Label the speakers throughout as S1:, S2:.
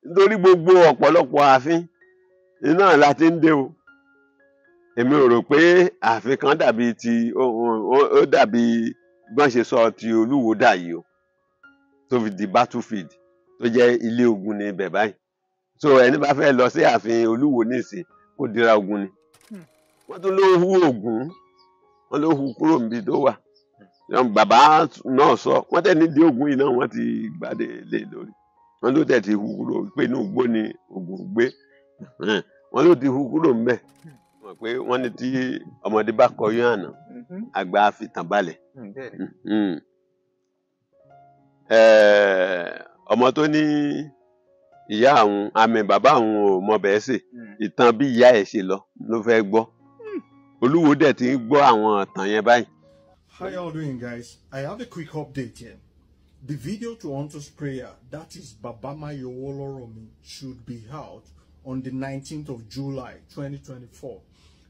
S1: nítorí gbogbo ọ̀pọ̀lọpọ̀ ààfin iná la ti ń dé o èmi ò rò pé ààfin kan dàbí ti ó dàbí bọ́n ṣe sọ ti Olúwo dà yìí o tó fi di battlefield tó jẹ́ ilé ogun ní ibẹ̀ báyìí so ẹni bá fẹ́ lọ sí ààfin Olúwo nísìn kó dira ogun ni wọ́n tún ló hu Ògún wọ́n ló hu kúrò níbi tó wà bàbá náà sọ wọ́n tẹ̀ ní dé Ògún yìí náà wọ́n ti gbàdé lé lórí wọ́n ló tẹ̀ ti hu kúrò pé inú igbó ni Ògún gbé wọ́n ló ti hu kúrò ńbẹ̀ wọ́n pé wọ́n ní tí ọmọdé bá kọyún àná àgbà á fi tàn balẹ̀ ọmọ tó ní ìyá àwọn àmì bàbá àwọn ò mọ bẹ́ẹ̀ sè ìtàn bí ìyá ẹ̀ ṣe lọ ló fẹ́ gbọ́ Olúwo dẹ̀ ti ń gbọ́ àwọn ìtàn yẹn báyìí.
S2: How y'all doing, guys? I have a quick update here. The video to Hunter's prayer, that is Baba Mayowo Oloromi, should be out on the 19th of July 2024.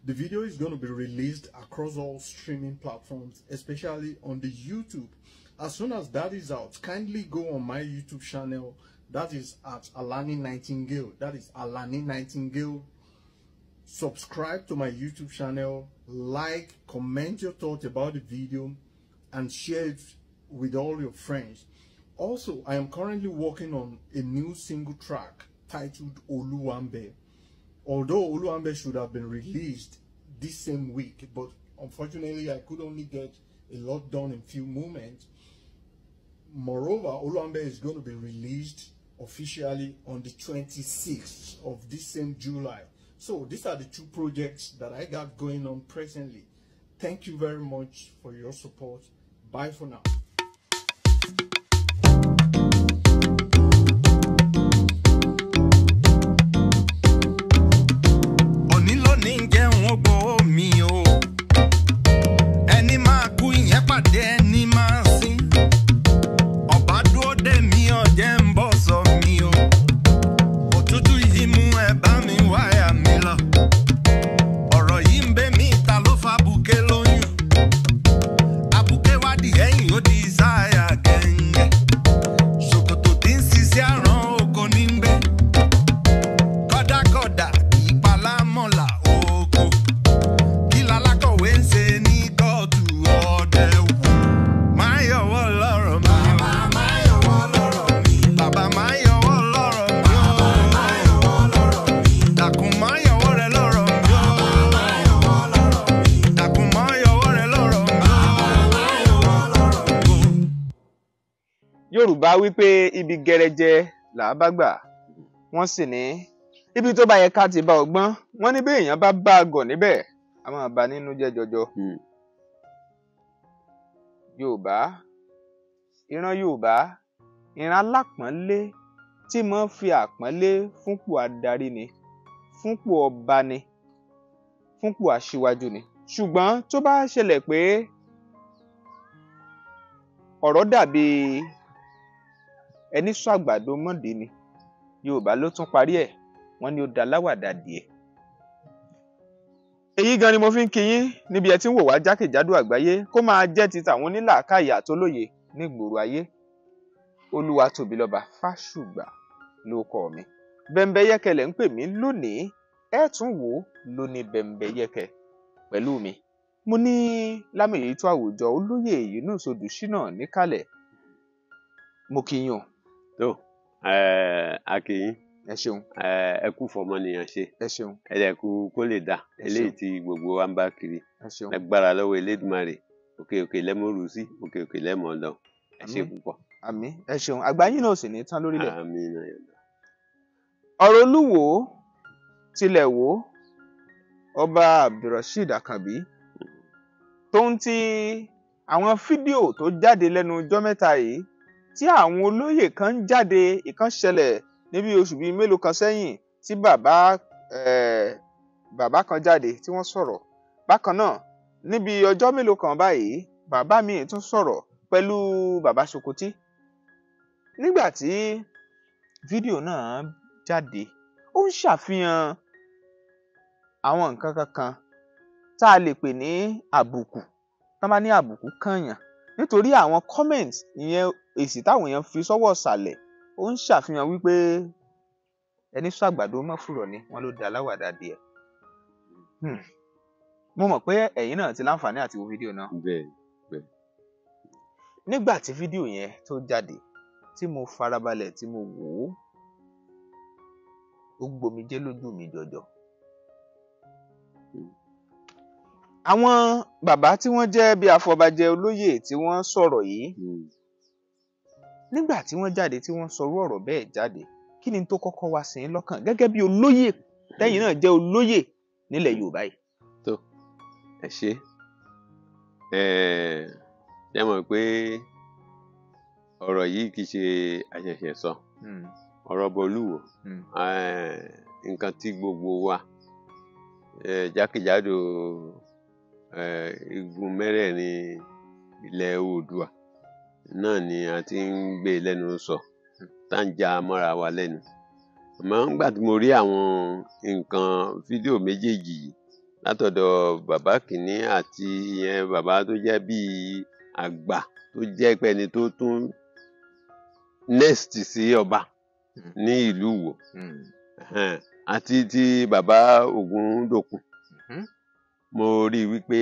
S2: The video is going to be released across all streaming platforms, especially on the YouTube. As soon as that is out, kindly go on my YouTube channel. That is at Alani Nightingale. That is Alani Nightingale. Subscribe to my YouTube channel, like, comment your thoughts about the video, and share it with all your friends. Also, I am currently working on a new single track titled Oluwambe. Although Oluwambe should have been released this same week, but unfortunately I could only get a lot done in few moments. Moreover, Oluwambe is going to be released officially on the 26th of this same July. So these are the two projects that I got going on presently. Thank you very much for your support. Bye for now.
S3: Yorùbá wípé ibi gẹrẹjẹ là bá gbà wọ́n sì ní ibi tó bá yẹ ká ti bá ọgbọ́n wọ́n ní bí èèyàn bá bá àgọ̀ níbẹ̀ a máa bà nínú jẹ́ jọjọ. Yorùbá ìran alápọ̀nlé tí mo fi àpọ́nlé fúnpò adarí ni fúnpò ọba ni fúnpò aṣíwájú ni ṣùgbọ́n tó bá ṣẹlẹ̀ pé ọ̀rọ̀ dàbí ẹni sọ àgbàdo mọ́dé ni Yorùbá ló tún parí ẹ̀ wọ́n ní ó da láwàdà díẹ̀. Èyí gan ni mo fi ń kí yín níbi ẹ tí ń wò wá jákèjádò àgbáyé kó máa jẹ́ ti tàwọn onílàákàyè àtolóye ní ìgboro ayé. Olúwatóbilọ́ba Fásùgbà lórúkọ mi. Bẹ́mbẹ́yẹ́kẹ́ lẹ̀ ń pè mí lónìí ẹ tún wò ó lóní Bẹ́mbẹ́yẹ́kẹ́ pẹ̀lú mi. Mo ní Lámèyító Àwùjọ olóyè Yunus Odùṣínà níkàlẹ̀. Mo kí yín o.
S1: tó a kí yín
S3: ẹ ṣeun
S1: ẹ kú fọmọnìyàn ṣe
S3: ẹ ṣeun
S1: ẹ dẹ̀ kú kó lè dà eléyìí tí gbogbo wa ń bá kiri
S3: ẹ ṣeun
S1: lágbára lọ́wọ́ Elédùmarè òkè òkè lẹ́mọ̀ọ́rù sí òkè òkè lẹ́mọ̀ọ́ lọ ẹ ṣe púpọ̀.
S3: àmín ẹ ṣeun àgbáyé náà sì ní tán lórílẹ̀.
S1: àmín náà.
S3: ọ̀rọ̀ Olúwo tilẹ̀ wò ọba Abdulrasheed Àkànbí tó ń ti àwọn fídíò tó jáde lẹ́nu ọjọ́ mẹ́ta yìí tí àwọn olóyè kan ń jáde ìkan ṣẹlẹ̀ níbi oṣù bíi mélòó kan sẹ́yìn tí bàbá kan jáde tí wọ́n sọ̀rọ̀ bákan náà níbi ọjọ́ mélòó kan báyìí bàbá míì tún sọ̀rọ̀ pẹ̀lú bàbá Sokoti nígbà tí fídíò náà jáde ó ń ṣàfihàn àwọn nǹkan kankan tá a lè pè ní àbùkù tá bá ní àbùkù kànyàn nítorí àwọn comment ìyẹn èsì táwọn èèyàn fi sọ́wọ́ ìsàlẹ̀ ó ń ṣàfihàn wípé ẹni sọ àgbàdo mọ́ fùrọ̀ ni wọ́n ló da aláwàdà díẹ̀. Mo mọ̀ pé ẹ̀yin náà ti láǹfààní àti wo fídíò náà.
S1: bẹ́ẹ̀ bẹ́ẹ̀.
S3: Nígbà tí fídíò yẹn tó jáde tí mo farabalẹ̀ tí mo wò ó gbomijé lójú mi jọjọ. Àwọn bàbá tí wọ́n jẹ́ bí afọbajẹ olóyè tí wọ́n sọ̀rọ̀ yìí nígbà tí wọ́n jáde tí wọ́n sọrú ọ̀rọ̀ bẹ́ẹ̀ jáde, kí ni tó kọ́kọ́ wá sí lọ́kàn gẹ́gẹ́ bí olóyè tẹ́yin náà jẹ́ olóyè nílẹ̀ Yorùbá yìí?
S1: tó ẹ ṣe ẹ mọ̀ pé ọ̀rọ̀ yìí kì í ṣe àṣẹ̀ṣẹ̀ sọ ọ̀rọ̀ Bolúwo nǹkan tí gbogbo wa jákèjádò igun mẹ́rẹ̀ẹ̀rin ilẹ̀ Oòduà náà ni a ti ń gbé lẹ́nu sọ tá ń já mọ́ra wa lẹ́nu. Àmọ́ nígbà tí mo rí àwọn nǹkan fídíò méjèèjì yìí látọ̀dọ̀ bàbá kìíní àti bàbá tó jẹ́ bíi àgbà tó jẹ́ pé ẹni tó tún next sí ọba ní ìlú Ìwó àti ti bàbá Ògúndòkun, mo rí i wípé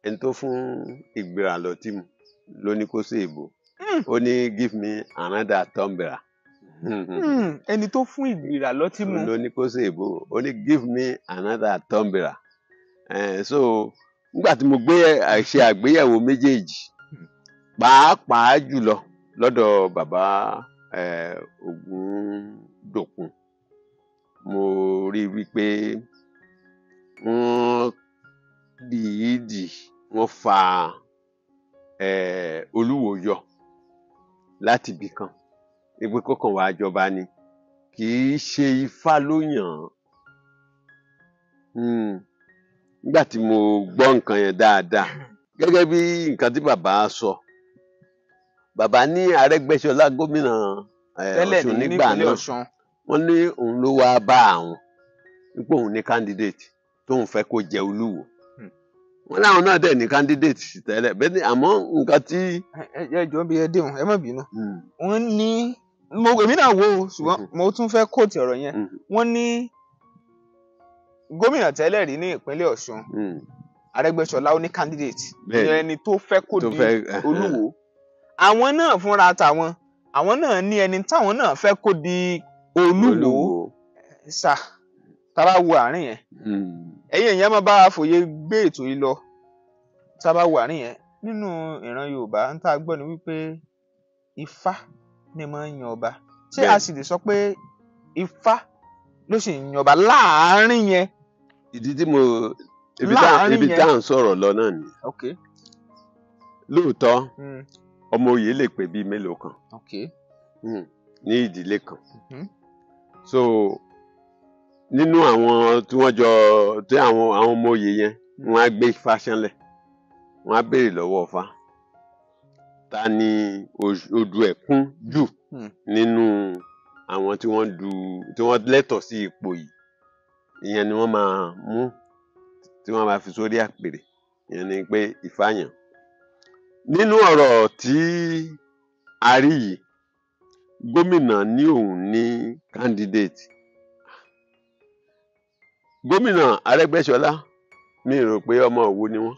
S1: ẹni tó fún ìgbéra lọ́tí mu ló ní kó ṣe èbò, ó ní give me another tumbler.
S3: Ẹni tó fún ìgbéra lọ́tí mu
S1: ló ní kó ṣe èbò, ó ní give me another tumbler. So nígbà tí mo ṣe àgbéyẹ̀wò méjèèjì pàápàá jùlọ lọ́dọ̀ bàbá Ògúndòkun, mo rí i wípé wọ́n dìídì wọ́n fa Olúwo yọ láti ibì kan wípé kókàn wá jọba ni, kì í ṣe Ifá ló yàn án. Nígbà tí mo gbọ́ nǹkan yẹn dáadáa gẹ́gẹ́ bí nǹkan tí bàbá sọ, bàbá ní Arẹ́gbẹ́ṣọlá gómìnà Ọ̀ṣun nígbà náà wọ́n ní òun ló wá bá àwọn wípé òun ní candidate tóun fẹ́ kó jẹ Olúwo. Wọ́n láwọn náà dẹ̀ ní candidate tẹ́lẹ̀ bẹ́ẹ̀ ni, àmọ́ nǹkan tí.
S3: ẹ jọ bí ẹ déhùn ẹ má bínú. Wọ́n ní èmi náà wò ó ṣùgbọ́n mo tún fẹ́ kóòtù ọ̀rọ̀ yẹn. Wọ́n ní gómìnà tẹ́lẹ̀ rí ní ìpínlẹ̀ Ọ̀ṣun Arẹ́gbẹ́ṣọlá ó ní candidate ẹni tó fẹ́ kó di Olúwo. Àwọn náà fúnra tàwọn àwọn náà ní ẹni táwọn náà fẹ́ kó di Olúwo. Sà tá bá wo àárín yẹn ẹ̀yin èèyàn máa bá a fòye gbé ètò yìí lọ. Tá bá wo àárín yẹn nínú ìran Yorùbá ń tá a gbọ́ ni wípé Ifá ni máa ń yan ọba. Ṣé a sì lè sọ pé Ifá ló sì ń yan ọba láàárín yẹn?
S1: Ìdí tí ibi tá à ń sọ̀rọ̀ lọ náà ni. Lóòótọ́ ọmọ oyè lè pé bíi mélòó kan ní ìdílé kan. So nínú àwọn tí wọ́n jọ tí àwọn ọmọ oyè yẹn wọ́n á gbé Ifá ṣánlẹ̀, wọ́n á béèrè lọ́wọ́ Ifá ta ni odù ẹ̀ kún jù nínú àwọn tí wọ́n lẹ́tọ̀ọ́ sí ipò yìí. Ìyẹn ni wọ́n máa mú tí wọ́n máa fi sórí àpèrè, ìyẹn ni pé Ifá yàn. Nínú ọ̀rọ̀ tí a rí yìí, gómìnà ní òun ní candidate. Gómìnà Arẹ́gbẹ́ṣọlá mi rò pé ọmọ Òwu ni wọ́n.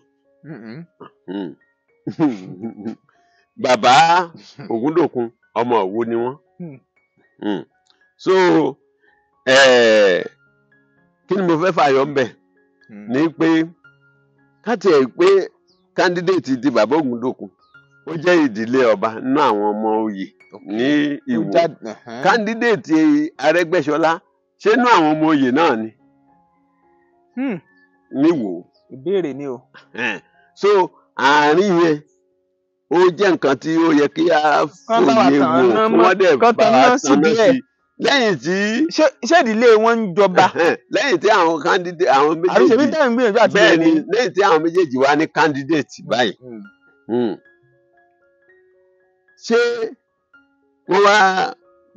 S1: Bàbá Ògúndòkun ọmọ Òwu ni wọ́n. So kí ni mo fẹ́ fàyọ ń bẹ̀ ni pé káti ẹ̀ pé candidate di bàbá Ògúndòkun ó jẹ́ ìdílé ọba nínú àwọn ọmọ oyè ní Ìwó. Candidate Arẹ́gbẹ́ṣọlá ṣé inú àwọn ọmọ oyè náà ni? Níwò.
S3: Ìbéèrè ni o.
S1: So àárín yẹn ó jẹ́ nǹkan tí ó yẹ kí a fòye wò wọ́n dẹ̀ bá tanná sí lẹ́yìn tí.
S3: Ṣé ìdílé wọn ń jọba?
S1: Lẹ́yìn tí àwọn candidate àwọn méjèèjì.
S3: àbí ṣe bí táwọn gbìyànjú àti
S1: bẹ́ẹ̀ ni lẹ́yìn tí àwọn méjèèjì wá ní candidate báyìí. Ṣé wọ́n wá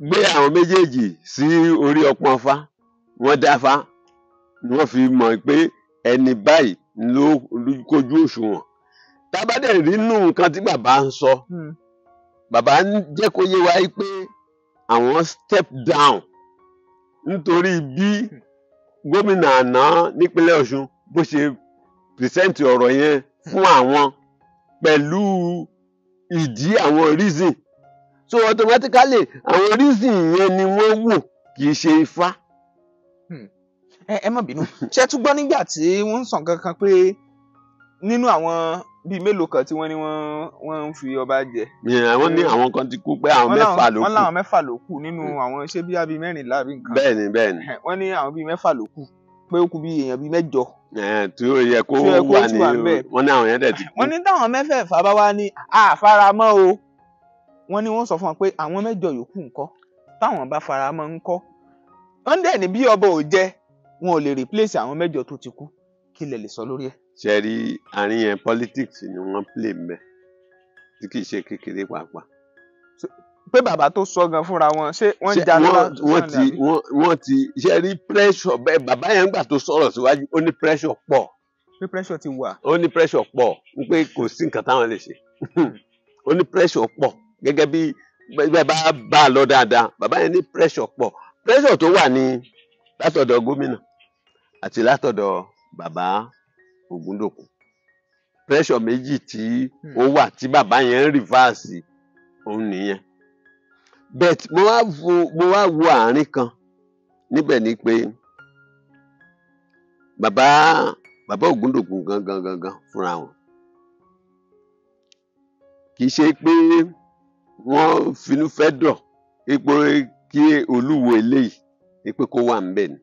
S1: gbé àwọn méjèèjì sí orí ọpọ́n Ifá, wọ́n dáfá ni wọ́n fi mọ̀ pé ẹni báyìí ló kojú òṣùwọ̀n. Tábàdẹ̀ rí nù nǹkan tí bàbá ń sọ, bàbá ń jẹ́ kó yé wa pé àwọn step down nítorí bí gómìnà àná nípínlẹ̀ Ọ̀ṣun bó ṣe pìrìsẹ́ǹtì ọ̀rọ̀ yẹn fún àwọn pẹ̀lú ìdí àwọn reason so automatically àwọn reason yẹn ni wọ́n wò kì í ṣe ifá.
S3: ẹ má bínú ṣé tún gbọ́ nígbà tí wọ́n ń sàn kankan pé nínú àwọn bíi mélòó kan tí wọ́n ní wọ́n ń fi ọba jẹ.
S1: àwọn ní àwọn kan ti kú pé àwọn mẹ́fà ló kù.
S3: wọ́n láwọn mẹ́fà ló kù nínú àwọn iṣẹ́ bíi mẹ́rìnlá àbí nǹkan.
S1: bẹ́ẹ̀ni bẹ́ẹ̀ni.
S3: wọ́n ní àwọn bíi mẹ́fà ló kù pé ó kù bíi èèyàn bíi mẹ́jọ.
S1: tí ó yẹ kó wà ní wọ́n ní àwọn yẹn dẹ̀ ti kú.
S3: wọ́n ní táwọn mẹ́fẹ̀ẹ̀fà bá wá ní àfaramọ́ o wọ́n ní wọ́n sọ fún wọn pé àwọn mẹ́jọ yòókù ńkọ́ táwọn bá faramọ́ ńkọ́ wọ́n dẹ̀ ní bí ọba ò jẹ wọn ò lè replace àwọn mẹ́jọ tó ti kú kí lẹ lè sọ lórí ẹ̀.
S1: ṣe rí àárín yẹn politics ni wọ́n play mẹ́ tí kì í ṣe kékeré pàápàá.
S3: pé bàbá tó sọ gan fúnra wọn ṣé wọ́n já lọ́la.
S1: wọ́n ti ṣe rí pressure bẹ́ẹ̀ bàbá yẹn gbà tó sọ̀rọ̀ síwájú ó ní pressure pọ̀.
S3: pé pressure ti wà.
S1: ó ní pressure pọ̀ n pé kò sí nǹkan táwọn lè ṣe ó ní pressure pọ̀ gẹ́gẹ́ bí bẹ́ẹ̀ bá a lọ dáadáa bàbá yẹn ní pressure pọ̀ pressure tó wà ní látọ̀dọ̀ gómìnà àti látọ̀dọ̀ bàbá Ògúndòkun pressure méjì tí ó wà tí bàbá yẹn ń rìfáàsì òun nìyẹn but mo wá wo àárín kan níbẹ̀ ni pé bàbá Ògúndòkun gangan fúnra wọn kì í ṣe pé wọ́n finú fẹ́ dọ̀ pé kí Olúwo eléyìí pé kó wà ńbẹ̀ ni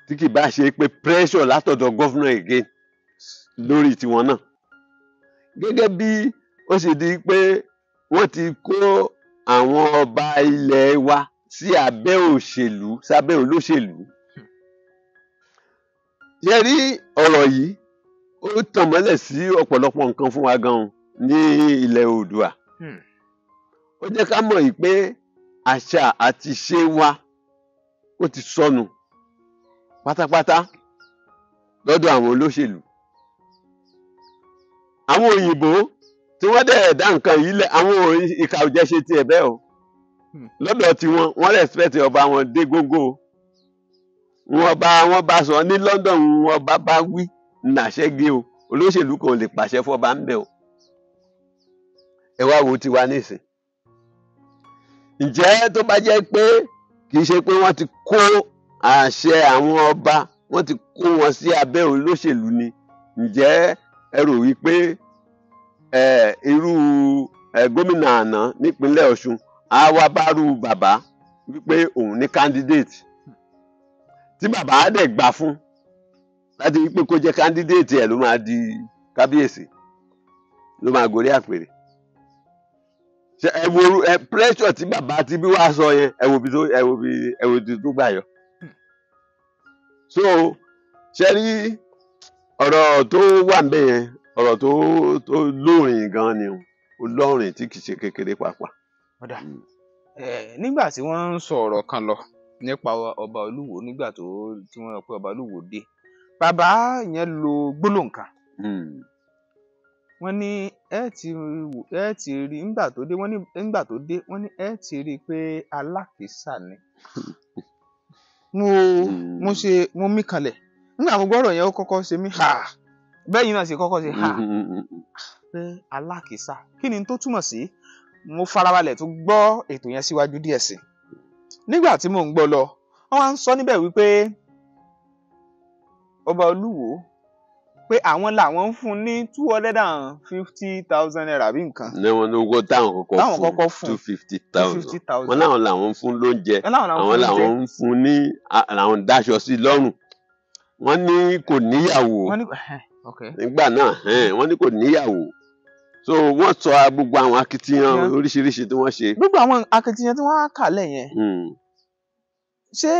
S1: tí kì bá ṣe pé pressure látọ̀dọ̀ gọ́fúnà again lórí tiwọn náà gẹ́gẹ́ bí ó ṣe di pé wọ́n ti kó àwọn ọba ilẹ̀ wa sí abẹ́ òṣèlú sábẹ́ olóṣèlú. ṣe rí ọ̀rọ̀ yìí ó tàn mọ́lẹ̀ sí ọ̀pọ̀lọpọ̀ nǹkan fún wa gan-an ní ilẹ̀ Oòduà. ó jẹ́ ká mọ̀ yìí pé àṣà àti ìṣe wa ó ti sọnù pátápátá lọ́dọ̀ àwọn olóṣèlú. àwọn òyìnbó tí wọ́n dẹ̀ dá nǹkan yìí lẹ̀ àwọn ìkà ò jẹ́ ṣe tiẹ̀ bẹ́ẹ̀ o lọ́dọ̀ tiwọn wọ́n respect ọba wọn dé gógó wọ́n bá sọ ní London wọn bá wí nàṣẹ gé o olóṣèlú kan ò lè pàṣẹ fọba ń bẹ o ẹ wá wo tiwa nísìn ǹjẹ́ tó bá jẹ́ pé kì í ṣe pé wọ́n ti kó àṣẹ àwọn ọba wọ́n ti kó wọn sí abẹ́ olóṣèlú ni ǹjẹ́ ẹ rò wípé irú gómìnà àná nípínlẹ̀ Ọ̀ṣun á wá bárú bàbá wípé òun ní candidate tí bàbá á dẹ̀ gbà fún láti wípé kó jẹ́ candidate ẹ̀ ló máa di kábíyèsí ló máa gorí àpèrè ẹ wo pressure tí bàbá tí bí wàá sọ yẹn ẹ wo bí tó gbà yọ so ṣe rí ọ̀rọ̀ tó wà ń bẹ yẹn ọ̀rọ̀ tó lóòrìn gan ni ó lóòrìn tí kì í ṣe kékeré pàápàá.
S3: nígbà tí wọ́n ń sọ ọ̀rọ̀ kan lọ nípa ọba Olúwo nígbà tí wọ́n rò pé ọba Olúwo dé bàbá yẹn lo gbólóhùn kan wọ́n ní ẹ ti rí nígbà tó dé wọ́n ní ẹ ti rí pé alákìísà ni mo mí kanlẹ̀ nígbà mo gbọ́rọ̀ yẹn ó kọ́kọ́ ṣe mí bẹ́ẹ̀ yìí náà ṣe kọ́kọ́ ṣe pé alákìísà kí ni tó túmọ̀ sí mo farabalẹ̀ tó gbọ́ ètò yẹn síwájú díẹ̀ sí nígbà tí mò ń gbọ́ lọ wọ́n wá ń sọ níbẹ̀ wípé ọba Olúwo pé àwọn làwọn ń fún ní 250,000 naira bí nǹkan.
S1: ní wọn ní owó táwọn kọ́kọ́ fún 250,000 wọn láwọn làwọn ń fún lóúnjẹ àwọn làwọn ń fún ní àwọn dáṣọ sí lọ́rùn wọ́n ní kò níyàwó nígbà náà wọ́n ní kò níyàwó so wọ́n sọ gbogbo àwọn akitiyan oríṣiríṣi tí wọ́n ṣe.
S3: gbogbo àwọn akitiyan tí wọ́n á kà lẹ̀ yẹn ṣé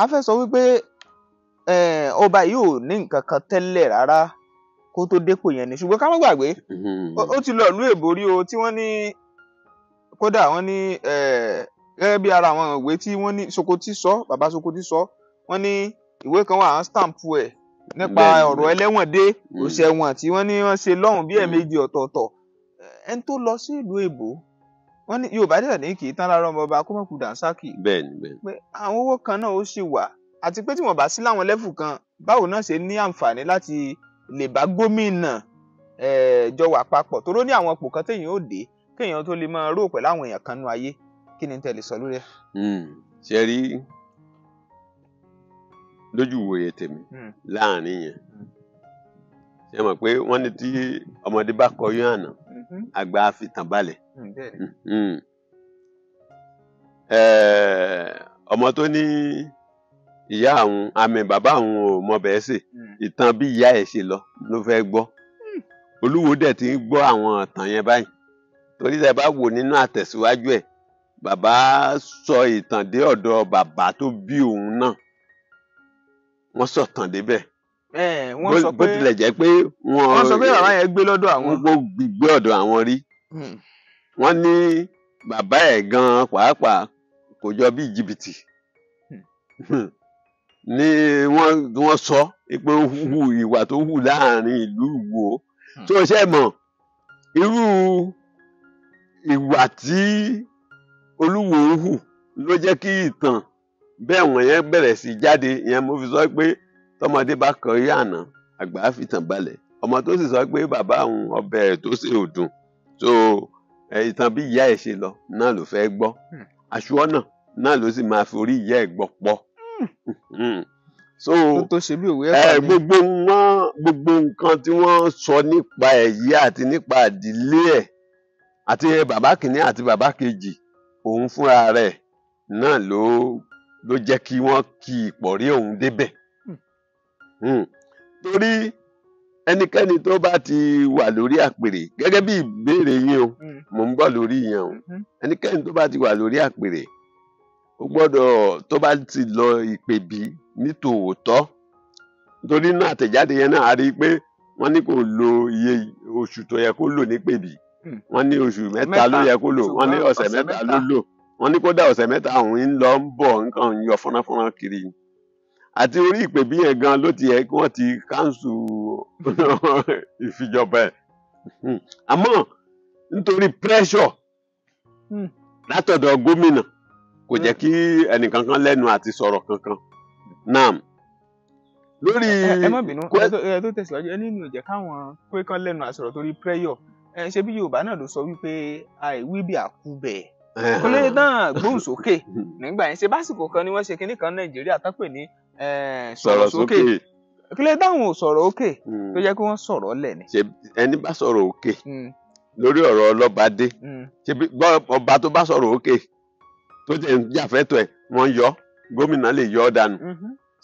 S3: a fẹ́ sọ wípé ọba yìí ò ní nǹkan kan tẹ́lẹ̀ rárá kó tó dépò yẹn ni ṣùgbọ́n ká má gbàgbé ó ti lọ ìlú èbó rí o tí wọ́n ní kódà wọ́n ní gẹ́gẹ́ bí ara àwọn ìwé tí wọ́n ní Sokoti sọ bàbá Sokoti sọ wọ́n ní ìwé kan wà á stamp ẹ̀ nípa ọ̀rọ̀ ẹlẹ́wọ̀n dé òṣèwọ̀n tí wọ́n ní wọ́n ṣe lọ́hùn bí ẹ̀ẹ̀mejì ọ̀tọ̀ọ̀tọ̀ ẹni tó lọ sí ìlú èbó wọ́n ní Yorùbá dẹ̀ ní kì í tán lára ọmọ ọba kó mọ̀ kú dànsákì.
S1: bẹ́ẹ̀ni.
S3: pé àwọn owó kan náà ó sì wà àti pé tí wọ́n bá sí láwọn lẹ́fù kan báwo náà ṣe ní àǹfààní láti lè bá gómìnà jọ wà papọ̀ tó ló ní àwọn ipò kan téèyàn ó dé kéèyàn tó lè máa rò pẹ̀lú àwọn èèyàn kan nú ayé. Kí ni tẹ́ lè sọ lórí ẹ̀?
S1: ṣe rí lójú ìwòye tèmi láàrin yẹn ṣe mọ̀ pé wọ́n ní tí ọmọdé bá kọyún àná àgbà á fi tàn balẹ̀. ọmọ tó ní ìyá àwọn àmì bàbá àwọn ò mọ bẹ́ẹ̀ sè ìtàn bí ìyá ẹ̀ ṣe lọ ló fẹ́ gbọ́. Olúwo dẹ̀ ti ń gbọ́ àwọn ìtàn yẹn báyìí torí tẹ́ bá wò nínú àtẹ̀síwájú ẹ̀ bàbá sọ ìtàn dé ọ̀dọ̀ bàbá tó bí òun náà wọ́n sọ̀tàn débẹ̀.
S3: wọ́n sọ pé
S1: bó tilẹ̀ jẹ́ pé
S3: wọ́n sọ pé bàbá yẹn gbé lọ́dọ̀ àwọn.
S1: wọ́n gbé ọ̀dọ̀ àwọn rí. wọ́n ní bàbá ẹ̀ gan-an pàápàá kò jọ bí jìbìtì. ní wọ́n sọ pé ó hu ìwà tó hù láàrin ìlú Ìwó. tó ṣe mọ̀ irú ìwà tí Olúwo hù ló jẹ́ kí ìtàn bẹ́ẹ̀ wọ̀n yẹn bẹ̀rẹ̀ sí jáde. ìyẹn mo fi sọ pé tọmọdé bá kọrí àná àgbà á fi tàn balẹ̀. ọmọ tó sì sọ pé bàbá òun ọbẹ̀ ẹ̀ tó sì ò dùn so ìtàn bí ìyá ẹ̀ ṣe lọ náà ló fẹ́ gbọ́. aṣọ́nà náà ló sì máa forí ìyá ẹ̀ gbọ́ pọ̀. so
S3: tó ṣe bí òwe ẹ̀fà ni.
S1: gbogbo nǹkan tí wọ́n sọ nípa èyí àti nípa ìdílé ẹ̀ àti bàbá kìíní àti bàbá kejì òun fúnra rẹ̀ náà ló jẹ́ kí wọ́n kí ìpọ̀rí òun débẹ̀. torí ẹnikẹ́ni tó bá ti wà lórí àpèrè gẹ́gẹ́ bí ìbéèrè yín o mò ń bọ̀ lórí yẹn o ẹnikẹ́ni tó bá ti wà lórí àpèrè ó gbọ́dọ̀ tó bá ti lọ ìpèbí ní tòótọ́ nítorí náà àtẹ̀jáde yẹn náà a rí i pé wọ́n ní kò lo iye oṣù tó yẹ kó lò nípèbí wọ́n ní oṣù mẹ́ta ló yẹ kó lò wọ́n ní ọ̀sẹ̀ mẹ́ta ló lò wọ́n ní kódà ọ̀sẹ̀ mẹ́ta òun ń lọ ń bọ̀ nǹkan ń yọ fọ́nrán kiri àti orí ìpèbí yẹn gan ló ti yẹ kí wọ́n ti káńsù ìfìjọba ẹ̀ àmọ́ nítorí pressure látọ̀dọ̀ gómìnà kò jẹ́ kí ẹnìkankan lẹ́nu àti sọ̀rọ̀ kankan náà lórí.
S3: ẹ má bínú ẹ tó tẹ̀síwájú ẹ nínú ìjẹ́ káwọn pé kán lẹ́nu àsọ̀rọ̀ torí pressure ṣé bí Yorùbá náà ló sọ wípé àìwí bí àkúbẹ̀ kò lè dán gbóhùn sókè nígbà yẹn ṣe básìkò kan ni wọ́n ṣe kinní kan Nàìjíríà tán pè ní sọ̀rọ̀ sókè kí lè dáhùn ò sọ̀rọ̀ òkè tó jẹ́ kí wọ́n sọ̀rọ̀ lẹ̀ ni.
S1: ẹni bá sọ̀rọ̀ òkè lórí ọ̀rọ̀ ọlọ́bàdé ọba tó bá sọ̀rọ̀ òkè tó jẹ́ jàfẹ́tọ̀ ẹ̀ wọ́n yọ gómìnà lè yọ ọ́ dànù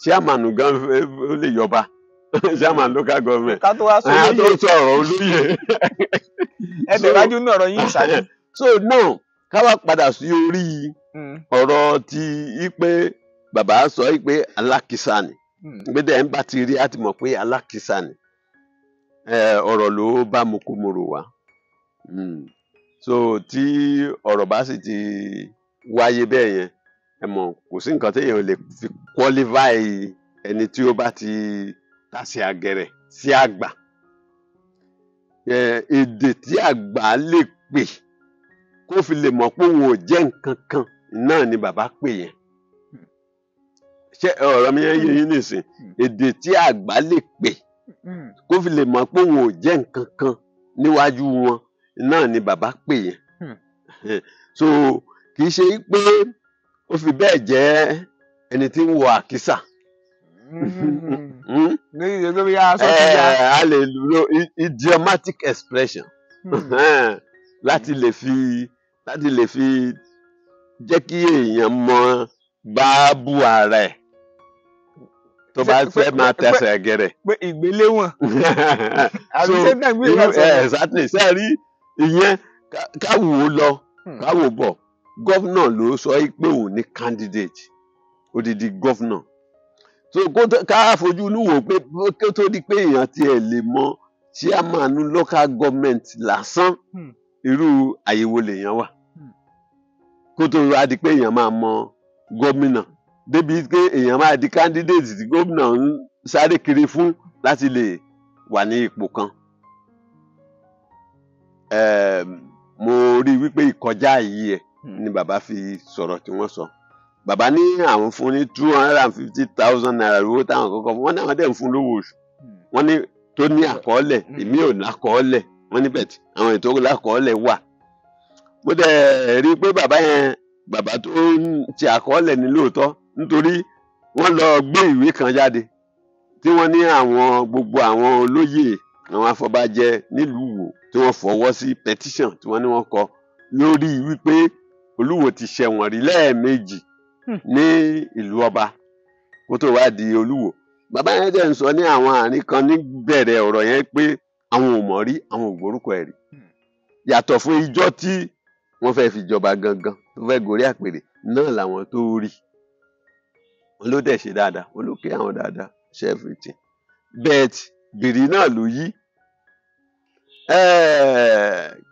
S1: chairman gan ó lè yọba chairman local government
S3: ká tó wá
S1: sọ̀rọ̀ olóyè.
S3: ẹ tẹ̀wájú ní ọ̀rọ̀ yín ìsàlẹ̀.
S1: so now ká wá padà sí orí ọ̀rọ̀ ti pé bàbá sọ pé alákìsà ni gbẹdẹ ń bá ti rí á ti mọ̀ pé alákìsà ni ọ̀rọ̀ ló bá mokomoro wá so tí ọ̀rọ̀ bá sì ti wáyé bẹ́ẹ̀ yẹn ẹ mọ̀ kò sí nǹkan téèyàn lè fi qualify ẹni tí ó bá ti tàsé àgẹ̀rẹ̀ sí àgbà èdè tí àgbà lè pè kó fi lè mọ̀ pé òun ò jẹ́ nǹkan kan náà ni bàbá pè yẹn ṣé ọ̀rọ̀ mi yẹn yé yín nìsín èdè tí àgbà lè pè kó fi lè mọ̀ pé òun ò jẹ́ nǹkan kan níwájú wọn náà ni bàbá pè yẹn so kì í ṣe pé ó fi bẹ́ẹ̀ jẹ́ ẹni tí ń wọ àkísà. a lè lo idiomatic expression láti lè fi jẹ́ kí èèyàn mọ báábù ara ẹ̀ tó bá fẹ́ máa tẹsẹ̀ gẹ̀rẹ̀.
S3: pé ìgbéléwọ̀n. àbí ṣé náà gbé ìwà sọ.
S1: exactly ṣe rí ìyẹn káwò lọ káwò bọ̀ gọ́fúnà ló sọ pé òun ní candidate odidi gọ́fúnà so ká fojú inú wò pé kó tó di pé èèyàn tiẹ̀ lè mọ chairman local government lásán irú àyèwò lèèyàn wà kó tó wá di pé èèyàn máa mọ gómìnà débi pé èèyàn máa di candidate tí gómìnà ń sáré kiri fún láti lè wà ní ipò kan mo rí wípé ìkọjá yìí ẹ̀ ni bàbá fi sọ̀rọ̀ tí wọ́n sọ. Bàbá ní àwọn fún ní 250,000 naira owó táwọn kọ́kọ́ wọ́n ní àwọn dẹ̀ ń fún lówó oṣù. Wọ́n ní tó ní àkọọ́lẹ̀ èmi ò lákọọ́lẹ̀ wọ́n ní bẹ̀tì àwọn ètò lákọọ́lẹ̀ wà. Mo dẹ̀ rí i pé bàbá yẹn bàbá tó ń ti àkọọ́lẹ̀ ní lóòótọ́ nítorí wọ́n lọ gbé ìwé kan jáde tí wọ́n ní àwọn gbogbo àwọn olóyè àwọn afọbajẹ nílùú Ìwó tí wọ́n fọwọ́ sí petition tí wọ́n ní wọ́n kọ lórí wípé Olúwo ti ṣẹ̀wọ̀n rí lẹ́ẹ̀mejì ní ìlú ọba kó tó wá di Olúwo. Bàbá yẹn dẹ̀ ń sọ ní àwọn àárín kan níbẹ̀rẹ̀ ọ̀rọ̀ yẹn pé àwọn ò mọ̀ rí àwọn ò gbórúkọ ẹ̀ rí yàtọ̀ fún ijọ́ tí wọ́n fẹ́ fi jọba gangan tó fẹ́ gorí àpèrè náà làwọn tó rí wọn ló dẹ̀ ṣe dáadáa wọn ló ké àwọn dáadáa ṣe everything bet bìrì náà ló yí.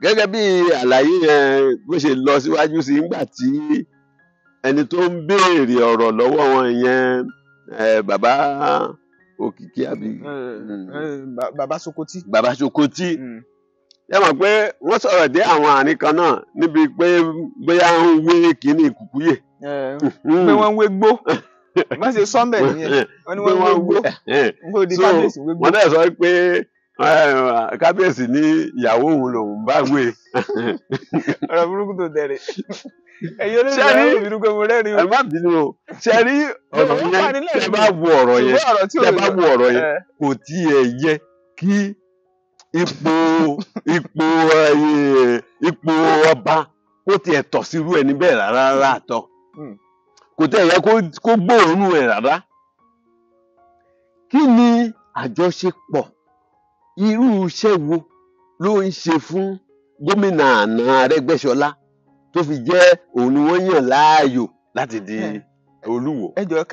S1: Gẹ́gẹ́ bí àlàyé yẹn bó ṣe lọ síwájú sí nígbà tí ẹni tó ń béèrè ọ̀rọ̀ lọ́wọ́ wọn yẹn bàbá Òkìkí àbí
S3: bàbá Sokoti.
S1: Bàbá Sokoti ẹ mọ̀ pé wọ́n sọ̀rọ̀ dé àwọn àárín kan náà níbi pé bóyá ń wé kínní Kùkúyè.
S3: pé wọ́n ń wé gbó wọ́n ṣe sọ́mbẹ̀ nìyẹn wọ́n ní wọ́n ń wé gbó wọ́n di kábíyèsí wé gbó.
S1: wọ́n dẹ̀ sọ pé kábíyèsí ní ìyàwó òun lòun bá wé.
S3: ọ̀rọ̀ burúkú tó tẹ̀lé ẹ̀yin olóògbé ẹ̀rọ ìbínú pé mo rẹ́rìn o.
S1: ẹ má bínú o ṣe rí ọ̀rọ̀ yẹn tẹ́ bá wo ọ̀rọ̀ yẹn kò tiẹ̀ yẹ kí ipò ọba kó tiẹ̀ tọ́ sírú ẹni bẹ́ẹ̀ rárá àtọ́ kò tẹ̀ yẹ kó gbóòórùn ẹ̀ rárá. Kí ni àjọṣepọ̀ irú iṣẹ́ wo ló ń ṣe fún gómìnà àná Arẹ́gbẹ́ṣọlá tó fi jẹ́ òun ni wọ́n yàn láàyò láti di Olúwo?
S3: ẹ jọ̀ọ́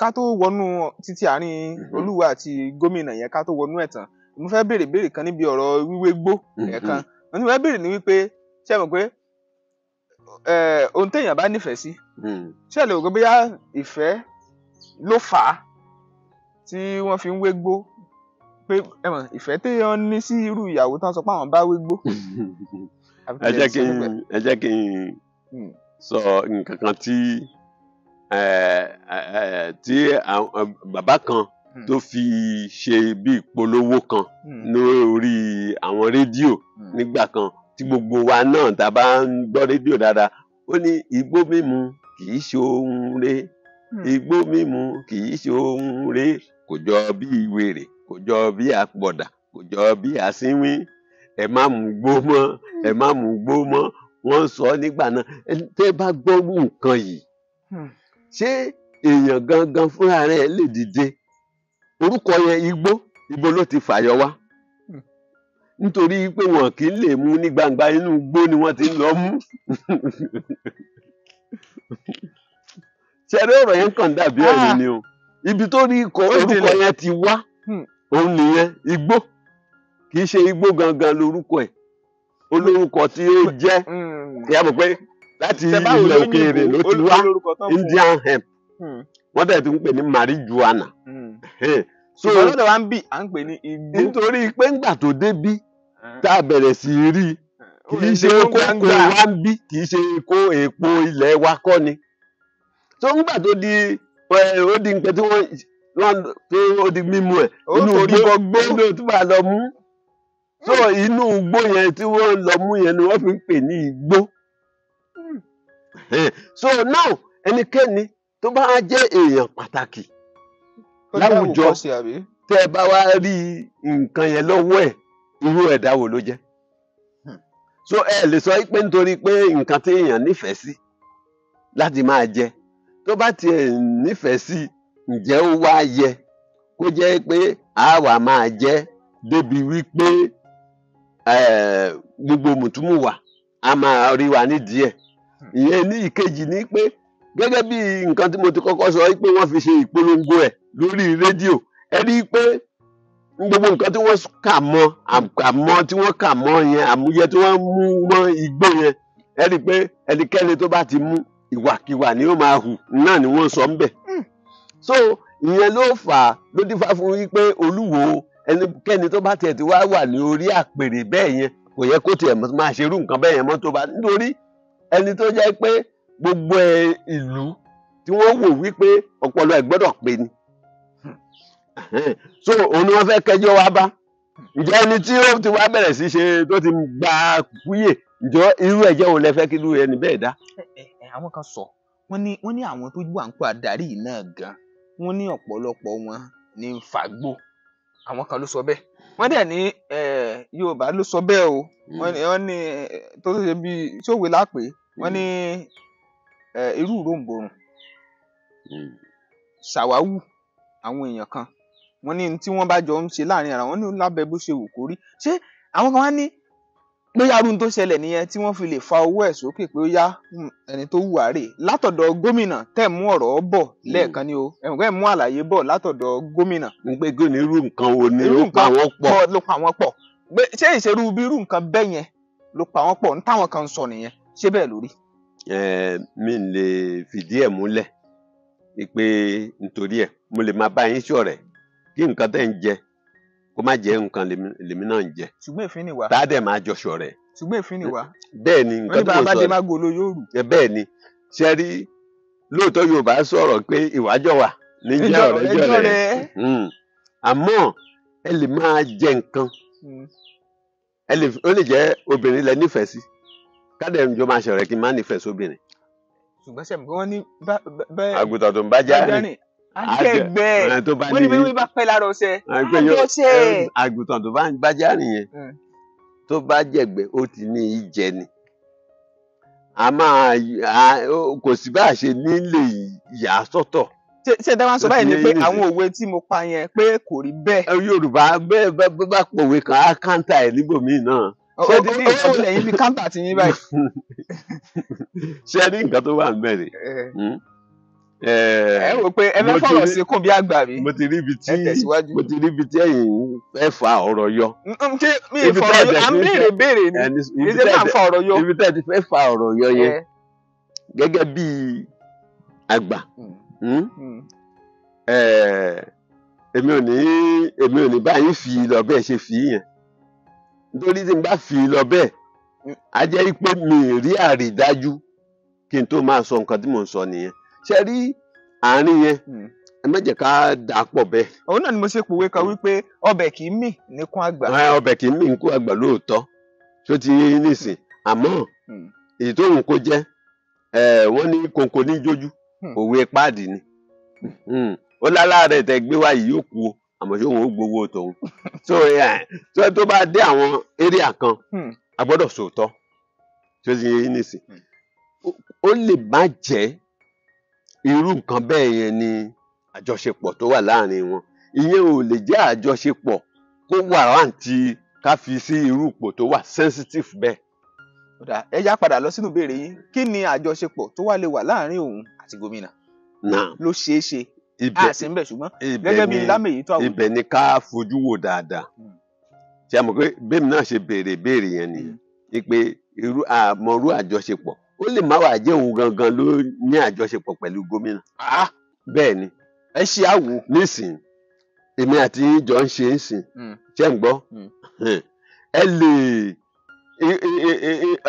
S3: ká tó wọnú títí àárín Olúwo àti gómìnà yẹn ká tó wọnú ẹ̀ tán mo fẹ́ béèrè kan níbi ọ̀rọ̀ wíwé gbó ẹ̀kan mo ní fẹ́ béèrè ní wípé ṣé ẹ mọ̀ pé ohun téèyàn bá nífẹ̀ẹ́ sí ṣé ẹ lè rò pé bóyá ìfẹ́ ló fà á tí wọ́n fi ń wé gbó pé ẹ mọ̀ ìfẹ́ téèyàn ní sí irú ìyàwó tán sọ pé àwọn bá wé gbó.
S1: ẹ jẹ́ kí n sọ nǹkan kan tí bàbá kan tó fi ṣe bí ìpolówó kan lórí àwọn rédíò nígbà kan tí gbogbo wa náà tá a bá ń gbọ́ rédíò dáadáa ó ní igbó mímu kì í ṣe ohun rẹ̀ igbó mímu kì í ṣe ohun rẹ̀ kò jọ bí wèrè kò jọ bí àpọ̀dà kò jọ bí àsínwín ẹ má mú gbó mọ́ ẹ má mú gbó mọ́ wọ́n sọ nígbà náà tẹ́ bá gbọ́rú nǹkan yìí ṣé èèyàn gangan fúnra rẹ̀ lè dìde orúkọ yẹn igbó ló ti fàyọ wá nítorí pé wọn kì í lè mú ní gbangba inú igbó ni wọ́n ti ń lọ mú. ṣẹ̀rí ọ̀rọ̀ yẹn kàn dàbí ẹ̀rín ni o ibi tó rí orúkọ yẹn ti wá òun nìyẹn igbó kì í ṣe igbó gangan lórúkọ ẹ̀ olórúkọ tí ó jẹ́ ìyá mọ̀ pé láti ilẹ̀ òkèèrè ló ti wá Indian hemp wọ́n dẹ̀ tún ń pè ní marijuana.
S3: ṣùgbọ́n lọ́dọ̀ wa ń bì à ń pè ní igbó.
S1: nítorí pé ńgbà tó débí tá a bẹ̀rẹ̀ sí í rí kì í ṣe kókó wa ń bí kì í ṣe kó èèpo ilẹ̀ wa kọ́ ni. tó ńgbà tó di ó di nǹkan tí wọ́n ó di mímu ẹ̀ inú igbó ló tún bá lọ mú. so inú igbó yẹn tí wọ́n lọ mú yẹn ni wọ́n fi ń pè ní igbó. so now ẹnikẹ́ni tó bá jẹ́ èèyàn pàtàkì láwùjọ tẹ́ ẹ bá wá rí nǹkan yẹn lọ́wọ́ ẹ̀ irú ẹ̀dá wo ló jẹ́. so ẹ lè sọ pé nítorí pé nǹkan tí èèyàn nífẹ̀ẹ́ sí láti máa jẹ tó bá tiẹ̀ nífẹ̀ẹ́ sí ǹjẹ́ ó wá yẹ kó jẹ́ pé àwa máa jẹ débi wípé gbogbo mùtúmùwà a máa rí wa nídìí ẹ̀. ìyẹn ní ìkejì ní pé gẹ́gẹ́ bí nǹkan tí mo ti kọ́kọ́ sọ pé wọ́n fi ṣe ìpolongo ẹ̀ lórí rédíò ẹ rí i pé gbogbo nǹkan tí wọ́n kà mọ́ àmọ́ tí wọ́n kà mọ́ yẹn àmúyẹ tí wọ́n mú mọ́ igbó yẹn ẹ rí i pé ẹnikẹ́ni tó bá ti mú ìwàkiwà ni ó máa hù náà ni wọ́n sọ ń bẹ̀. so ìyẹn ló fà á ló dífá fún wípé Olúwo ẹnikẹ́ni tó bá tiẹ̀ ti wá wà ní orí àpèrè bẹ́ẹ̀ yẹn kò yẹ kó tiẹ̀ máa ṣerú nǹkan bẹ́ẹ̀ yẹn mọ́ tó bá nítorí ẹni tó jẹ́ pé gbogbo ìlú tí wọ́n wò wípé ọpọlọ ẹ̀ gbọ́dọ̀ pé ni so òun ni wọ́n fẹ́ kẹjọ́ wá bá ǹjẹ́ ẹni tí ó ti wá bẹ̀rẹ̀ sí ṣe tó ti gba kúyè ǹjọ́ irú ẹ̀jẹ̀ wo lẹ fẹ́ kí irú ẹni bẹ́ẹ̀ dá.
S3: àwọn kan sọ wọ́n ní àwọn tó wà ń pò adarí náà gan wọ́n ní ọ̀pọ̀lọpọ̀ wọn ní ń fagbó àwọn kan ló sọ bẹ́ẹ̀ wọ́n dẹ̀ ní Yorùbá ló sọ bẹ́ẹ̀ o wọ́n ní tó ṣe bí ṣòwe lápè wọ́n ní irú ròǹbòrùn ṣàwáwù àwọn èèyàn kan wọ́n ní tí wọ́n bá jọ ń ṣe láàrin ara wọn ní lábẹ́ bó ṣe wù kó rí ṣé àwọn kan wá ní pé arúgbó tó ṣẹlẹ̀ nìyẹn tí wọ́n fi lè fa owó ẹ̀ sókè pé ó yá ẹni tó hùwà rè látọ̀dọ̀ gómìnà tẹ̀ mú ọ̀rọ̀ bọ̀ lẹ́ẹ̀kan ni o ẹ̀wọ̀n kẹ́ mú àlàyé bọ̀ látọ̀dọ̀ gómìnà.
S1: n pé kí ni irú nǹkan wo ni ló pa wọ́n pọ̀.
S3: ló pa wọ́n pọ̀ ṣé ìṣerú bí irú nǹkan bẹ́ẹ̀ yẹn ló pa wọ́n pọ̀ ní táwọn kan sọ nìyẹn ṣé bẹ́ẹ̀ lórí.
S1: mi lè fìdí ẹ̀ múlẹ̀ pé nítorí ẹ̀ mo lè máa bá yín ṣọ̀rẹ́ kí nǹkan tẹ́ ń jẹ kó má jẹ́ nǹkan lèmi náà ń jẹ.
S3: ṣùgbọ́n èéfín ni wá.
S1: tá a dẹ̀ máa jọ ṣọ̀rẹ́.
S3: ṣùgbọ́n èéfín ni wá.
S1: bẹ́ẹ̀ ni nǹkan tó sọ
S3: oníbàbá dé má golo yóò rù.
S1: bẹ́ẹ̀ ni ṣe rí lóòótọ́ Yorùbá sọ̀rọ̀ pé ìwájọ́ wà níjẹ́ ọ̀rẹ́jọ́ rẹ̀ àmọ́ ẹ lè máa jẹ nǹkan ó lè jẹ́ obìnrin lẹ nífẹ̀ẹ́ sí kádẹ̀ ń jọ máa ṣọ̀rẹ́ kí n má nífẹ̀ẹ́ sóbìnrin.
S3: ṣùgbọ́n sẹ́mi wọ́n ní
S1: àgùntàn tó ń bá já rìn
S3: akẹgbẹ́ wọ́n ní bí bá pẹ́ lára ọṣẹ àjọṣe.
S1: àgùntàn tó bá ń gbájá rìn yẹn tó bá jẹ̀gbẹ́ ó ti ní í jẹ ni a máa kò sí bá a ṣe nílé ìyá sọ́tọ̀.
S3: ṣé dáwọn sọ báyìí ni pé àwọn òwe tí mo pa yẹn pé kò rí bẹ́ẹ̀.
S1: Yorùbá bẹ́ẹ̀ bá pòwe kan á káńtà ẹ̀ níbòmíì náà.
S3: ó lẹ́yìn bí káńtà ti yín báyìí.
S1: ṣé ní nǹkan tó wà ń bẹ̀rẹ̀.
S3: ẹ wò pé ẹ fẹ́ fọ̀rọ̀ sí kún bí àgbà mi.
S1: mo ti rí ibi tí ẹ̀yin fẹ́ fa ọ̀rọ̀ yọ.
S3: mi ì fọ̀rọ̀ yọ à ń béèrè ni ìdílé máa ń fa ọ̀rọ̀ yọ.
S1: ibi tí ẹ ti fẹ́ fa ọ̀rọ̀ yọ yẹn gẹ́gẹ́ bí àgbà èmi ò ní báyìí fi lọ bẹ́ẹ̀ ṣe fi yẹn nítorí tí n bá fi lọ bẹ́ẹ̀ á jẹ́ pé mi ì rí àrídájú kí n tó máa sọ nǹkan tí mò ń sọ nìyẹn ṣe rí àárín yẹn ẹ má jẹ́ ká dà á pọ̀ bẹ́ẹ̀.
S3: òun náà ni mo ṣe pòwe kan wípé ọbẹ̀ kì í mì níkùn àgbà.
S1: ọbẹ̀ kì í mì níkùn àgbà lóòótọ́ tó ti yé nísìn àmọ́ èyí tó wù kó jẹ́ wọ́n ní kòǹkò ní jójú òwe páàdì ni ó láláàárẹ̀ tẹ gbé wá yìí yóò kú o àmọ́ ṣé òun ó gbowó tòun tó bá dé àwọn area kan a gbọ́dọ̀ sòótọ́ tó ti yé nísìn ó lè má jẹ́ irú nǹkan bẹ́ẹ̀ yẹn ni àjọṣepọ̀ tó wà láàrin wọn ìyẹn ò lè jẹ́ àjọṣepọ̀ kó wà rántí ká fi sí irú ipò tó wà sensitive bẹ́ẹ̀.
S3: ẹ já padà lọ sínú ìbéèrè yín kí ni àjọṣepọ̀ tó wà lè wà láàrin òun àti gómìnà ló ṣeé ṣe a sì ń bẹ̀ ṣùgbọ́n gẹ́gẹ́ bí lámèyí tó àwùjọ.
S1: ibẹ̀ ni ká fojú wò dáadáa ṣe àmọ́ pé bẹ́ẹ̀ náà ṣe béèrè yẹn nìyẹn ni pé àmọ́rú àjọṣepọ̀ ó lè má wàá jẹ́ òun gangan ló ní àjọṣepọ̀ pẹ̀lú gómìnà. bẹ́ẹ̀ ni
S3: ẹ ṣe àwò
S1: nísìn èmi àti yín jọ ń ṣe é sìn ṣé ń gbọ́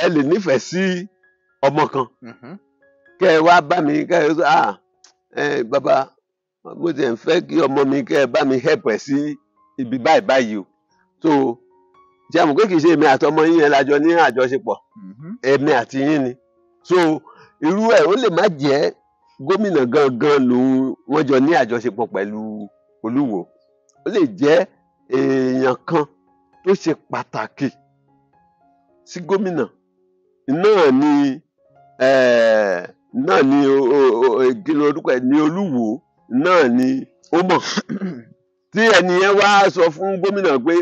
S1: ẹ lè nífẹ̀ẹ́ sí ọmọ kan kẹ́ ẹ wá bá mi kẹ́ ẹ sọ bàbá mo ti ń fẹ́ kí ọmọ mi kẹ́ ẹ bá mi help ẹ̀ sí ibi báyìí o so ṣé àmọ́ pé kì í ṣe èmi àti ọmọ yín yẹn lájọ ní àjọṣepọ̀ èmi àti yín ni so irú ẹ̀ ó lè má jẹ́ gómìnà gangan lòun wọ́n jọ ní àjọṣepọ̀ pẹ̀lú Olúwo ó lè jẹ́ èèyàn kan tó ṣe pàtàkì sí gómìnà náà ni ìkìlọ̀ orúkọ ẹ̀ ní Olúwo náà ni ó mọ̀ tí ẹni yẹn wá sọ fún gómìnà pé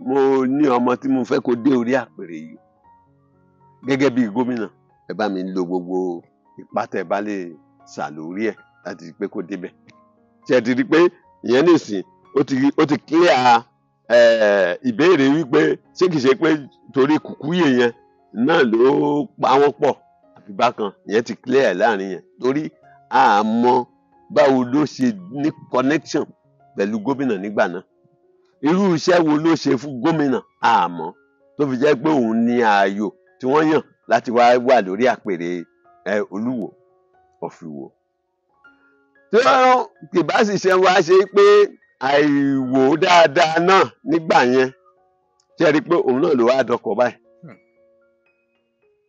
S1: mo ní ọmọ tí mo fẹ́ kó dé orí àpèrè yìí gẹ́gẹ́ bí gómìnà ẹ bá mi lo gbogbo ipá tẹ́ bá lè sà lórí ẹ̀ láti rí pé kó débẹ̀ ṣe ti rí pé ìyẹn nìsín ó ti clear ìbéèrè wípé ṣé kìí ṣe pé torí Kúkúyè yẹn náà ló pa wọ́n pọ̀ àfi bákan ìyẹn ti clear láàrin yẹn torí àmọ́ báwo ló ṣe ní connection pẹ̀lú gómìnà nígbà náà irú iṣẹ́ wo ló ṣe fún gómìnà àmọ́ tó fi jẹ́ pé òun ni ààyò tí wọ́n yàn láti wá wà lórí àpèrè Olúwo of Ìwó. tí wọ́n kì bá sì ṣe wá ṣe pé àìwò dáadáa náà nígbà yẹn ṣe rí i pé òun náà ló wá dọkọ̀ báyìí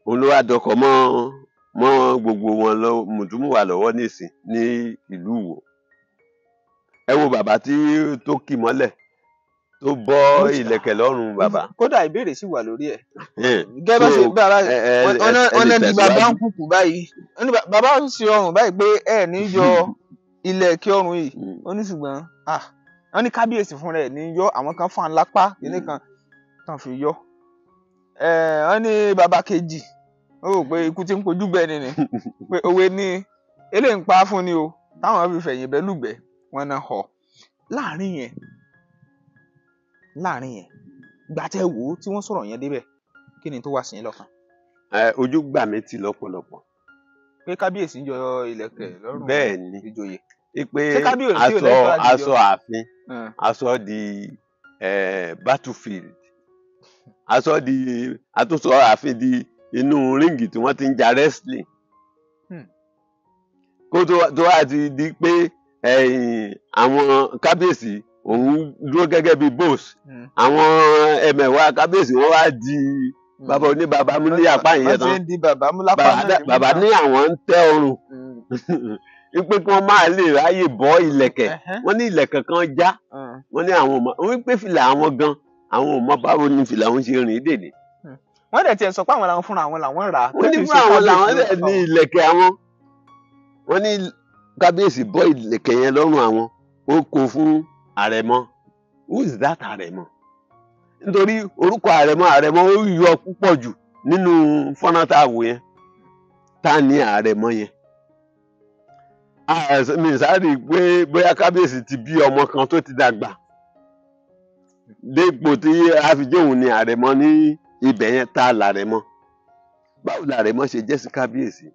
S1: òun ló wá dọkọ̀ mọ́ gbogbo wọn lọ mùtúmùwà lọ́wọ́ nísìn ní ìlú Ìwó. ẹ wo bàbá tó kì mọ́lẹ̀ tó bọ́ ìlẹ̀kẹ̀ lọ́rùn bàbá.
S3: kódà ìbéèrè sì wà lórí ẹ̀. gẹ́gẹ́ bá ṣe bàbá wọn lẹ́ni bàbá ń kúkú báyìí bàbá ń ṣe ọrùn báyìí pé ẹ ní yọ ìlẹ̀kẹ̀ ọrùn yìí ó ní ṣùgbọ́n wọ́n ní kábíyèsí fúnra ẹ̀ ní yọ àwọn kan fún alápá kìíní kan tán fi yọ. wọ́n ní bàbá kejì ó rò pé ikú tí ń kojú bẹ́ẹ̀ ni pé òwe ní eléyìí ń pa fún ni o táwọn fi fẹ̀yìn bẹ́ lùgbẹ́ wọn náà họ láàrin yẹn gbà tẹ́ wò ó tí wọ́n sọ̀rọ̀ yẹn débẹ̀ kí ni tó wá sí yín lọ́kàn.
S1: ojú gbà mí tì lọ́pọ̀lọpọ̀.
S3: pé kábíyèsí ń yọ ìlẹ̀kẹ̀ lọ́rùn ìjòyè.
S1: pé aṣọ ààfin aṣọ di battlefield àtúnṣọ ààfin di inú ríǹgì tí wọ́n ti ń ja wrestling. kó tó wá ti di pé àwọn kábíyèsí òun dúró gẹ́gẹ́ bíi boss àwọn ẹmẹ̀wà kábíyèsí wọ́n wá di bàbá oníbàbá mú ní apá ìyẹn tán bàbá ní àwọn ń tẹ́ ọrùn wípé kí wọ́n máa lè ráyè bọ́ ìlẹ̀kẹ̀ wọ́n ní ìlẹ̀kẹ̀ kan já wọ́n ní àwọn ọmọ wípé fìlà àwọn gan àwọn ọmọ báwo ni fìlà àwọn ṣe rìn dèdè.
S3: wọ́n dẹ̀ tiẹ̀ sọ pé àwọn làwọn fúnra àwọn làwọn rà á.
S1: wọ́n ní fúnra àwọn làwọn dẹ̀ ní ìlẹ̀kẹ̀ àwọn wọ́n ní kábíyèsí bọ́ ìlẹ̀kẹ̀ yẹn lọ́rùn àwọn ó kó fún àrẹ̀mọ. Who is that àrẹ̀mọ? nítorí orúkọ àrẹ̀mọ ó yọ púpọ̀ jù nínú fọ́nrán tá a wò yẹn tá a ní àrẹ̀mọ yẹn. mi sáré pé bóyá kábíyèsí ti bí ọmọ kan tó ti dàgbà dépò tí a fi jẹ́ òun ní àrẹ̀mọ ní ibẹ̀ yẹn tá a làrẹ̀mọ. báwo làrẹ̀mọ ṣe jẹ́ sí kábíyèsí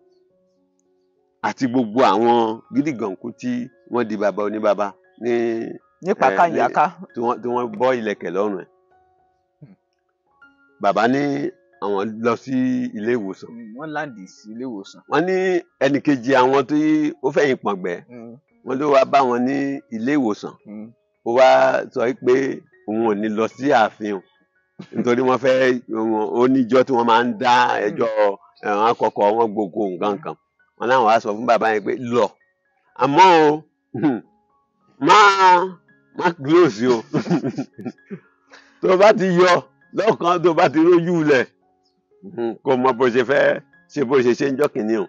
S1: àti gbogbo àwọn gídígànkú tí wọ́n di bàbá oníbàbá
S3: nípa káyàká
S1: tí wọ́n bọ́ ìlẹ̀kẹ̀ lọ́rùn ẹ̀. bàbá ní àwọn lọ sí ilé ìwòsàn.
S3: wọ́n láǹdì sí ilé ìwòsàn.
S1: wọ́n ní ẹnìkejì àwọn tí ó fẹ̀yìn pọ̀ngbẹ́ wọ́n ló wá bá wọn ní ilé ìwòsàn ó wá sọ pé òun ò ní lọ sí ààfin o nítorí wọ́n fẹ́ oníjọ́ tí wọ́n máa ń dá ẹjọ́ àkọ́kọ́ wọn gbogbo nǹkan kan wọ́n láwọn wá sọ fún bàbá yẹn pé lọ àmọ́ o má close o tó bá ti yọ lọ́kàn tó bá ti rójú lẹ̀ kò mọ bó ṣe fẹ́ ṣe bó ṣe ń jọ́ kìíní o.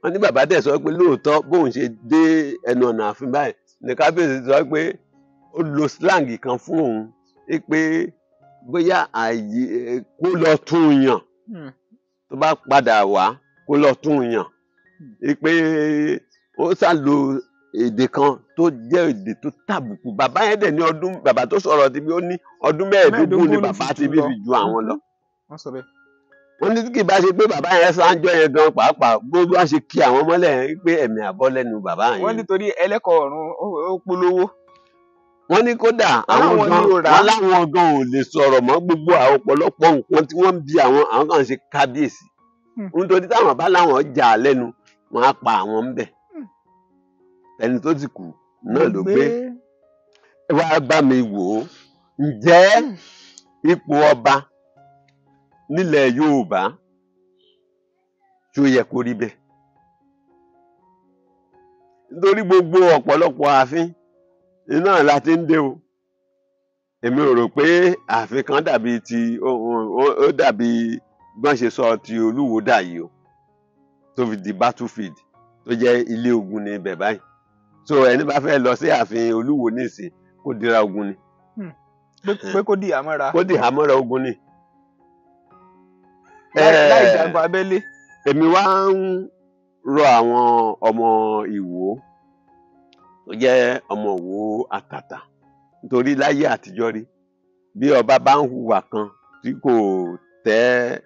S1: wọ́n ní bàbá dẹ̀ sọ pé lóòótọ́ bóun ṣe dé ẹnu ọ̀nà ààfin báyìí ní kábíyèsí sọ pé ó lo slang kan fún òun pé bóyá àyè kó lọ tún yàn tó bá padà wá kó lọ tún yàn pé ó sá lo èdè kan tó jẹ́ èdè tó tàbùkù bàbá yẹn dẹ̀ ní ọdún bàbá tó sọ̀rọ̀ ti bí ó ní ọdún mẹ́ẹ̀ẹ́dógún ni bàbá ti bí fi ju àwọn lọ. wọ́n ní kí bá ṣe pé bàbá yẹn sáńjọ́ yẹn gan pàápàá gbogbo wọn ṣe kí àwọn mọ́lẹ̀ yẹn pé ẹ̀mí àbọ́ lẹ́nu bàbá yẹn.
S3: wọ́n nítorí ẹlẹ́kọ̀ọ́ ọ̀run ó polówó.
S1: wọ́n ní kódà àwọn láwọn gan ò lè sọ̀rọ̀ mọ́ gbogbo àwọn ọ̀pọ̀lọpọ̀ nǹkan tí wọ́n ń bi àwọn kan ṣe kábíyèsí nítorí táwọn bá láwọn jà lẹ́nu wọ́n á pa àwọn ń bẹ̀ ẹni tó ti kù náà ló gbé. ẹ wá bá mi wò ó ǹjẹ́ ipò ọba nílẹ̀ Yorùbá tó yẹ kó rí bẹ́ẹ̀ nítorí gbogbo ọ̀pọ̀lọpọ̀ ààfin iná la ti ń dé o èmi ò rò pé ààfin kan dàbí ti ó dàbí gbọ́n ṣe sọ ti Olúwo dà yìí o tó fi di battlefield tó jẹ́ ilé ogun ní ibẹ̀ báyìí so ẹni bá fẹ́ lọ sí ààfin Olúwo nísìn kó dira ogun ni.
S3: pé kó di àmọ́ra.
S1: kó di àmọ́ra ogun ni.
S3: láì jagun abẹ́lé.
S1: èmi wá ń rọ àwọn ọmọ Ìwó tó jẹ́ ọmọ Ìwó àtàtà nítorí láyé àtijọ́ rí bí ọba bá ń hùwà kan tí kò tẹ́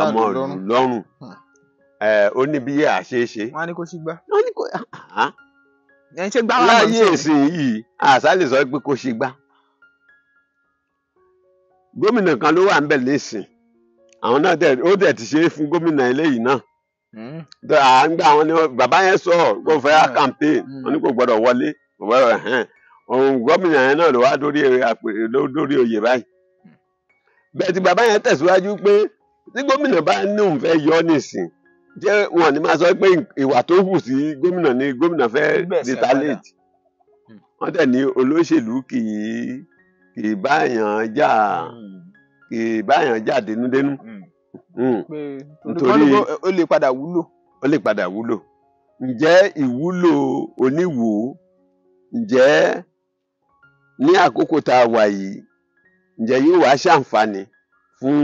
S1: ọmọ ìlú lọ́rùn ó ní bí àṣeéṣe.
S3: wọ́n á ní kó ṣí gbá.
S1: wọ́n ní kó láyé ìsìn yìí àṣà lè sọ pé kó ṣe gbá gómìnà kan ló wà ńbẹ̀ nísìn àwọn náà ó dẹ̀ ti ṣe é fún gómìnà eléyìí náà à ń gbà wọn ni bàbá yẹn sọ kó fẹ́ campaign wọn ní kò gbọdọ̀ wọlé kò gbọdọ̀ òun gómìnà yẹn náà ló wá dórí oyè báyìí bẹ́ẹ̀ tí bàbá yẹn tẹ̀síwájú pé tí gómìnà bá ní òun fẹ́ yọ nísìn jẹ́ wọn ní máa sọ pé ìwà tó hù sí gómìnà ni gómìnà fẹ́ retaliate wọ́n tẹ̀ ní olóṣèlú kì í báyàn jà dénúdénú
S3: nítorí ó lè padà wúlò.
S1: Ó lè padà wúlò ǹjẹ́ ìwúlò oníwò ǹjẹ́ ní àkókò tá a wà yìí ǹjẹ́ yóò wá ṣàǹfààní fún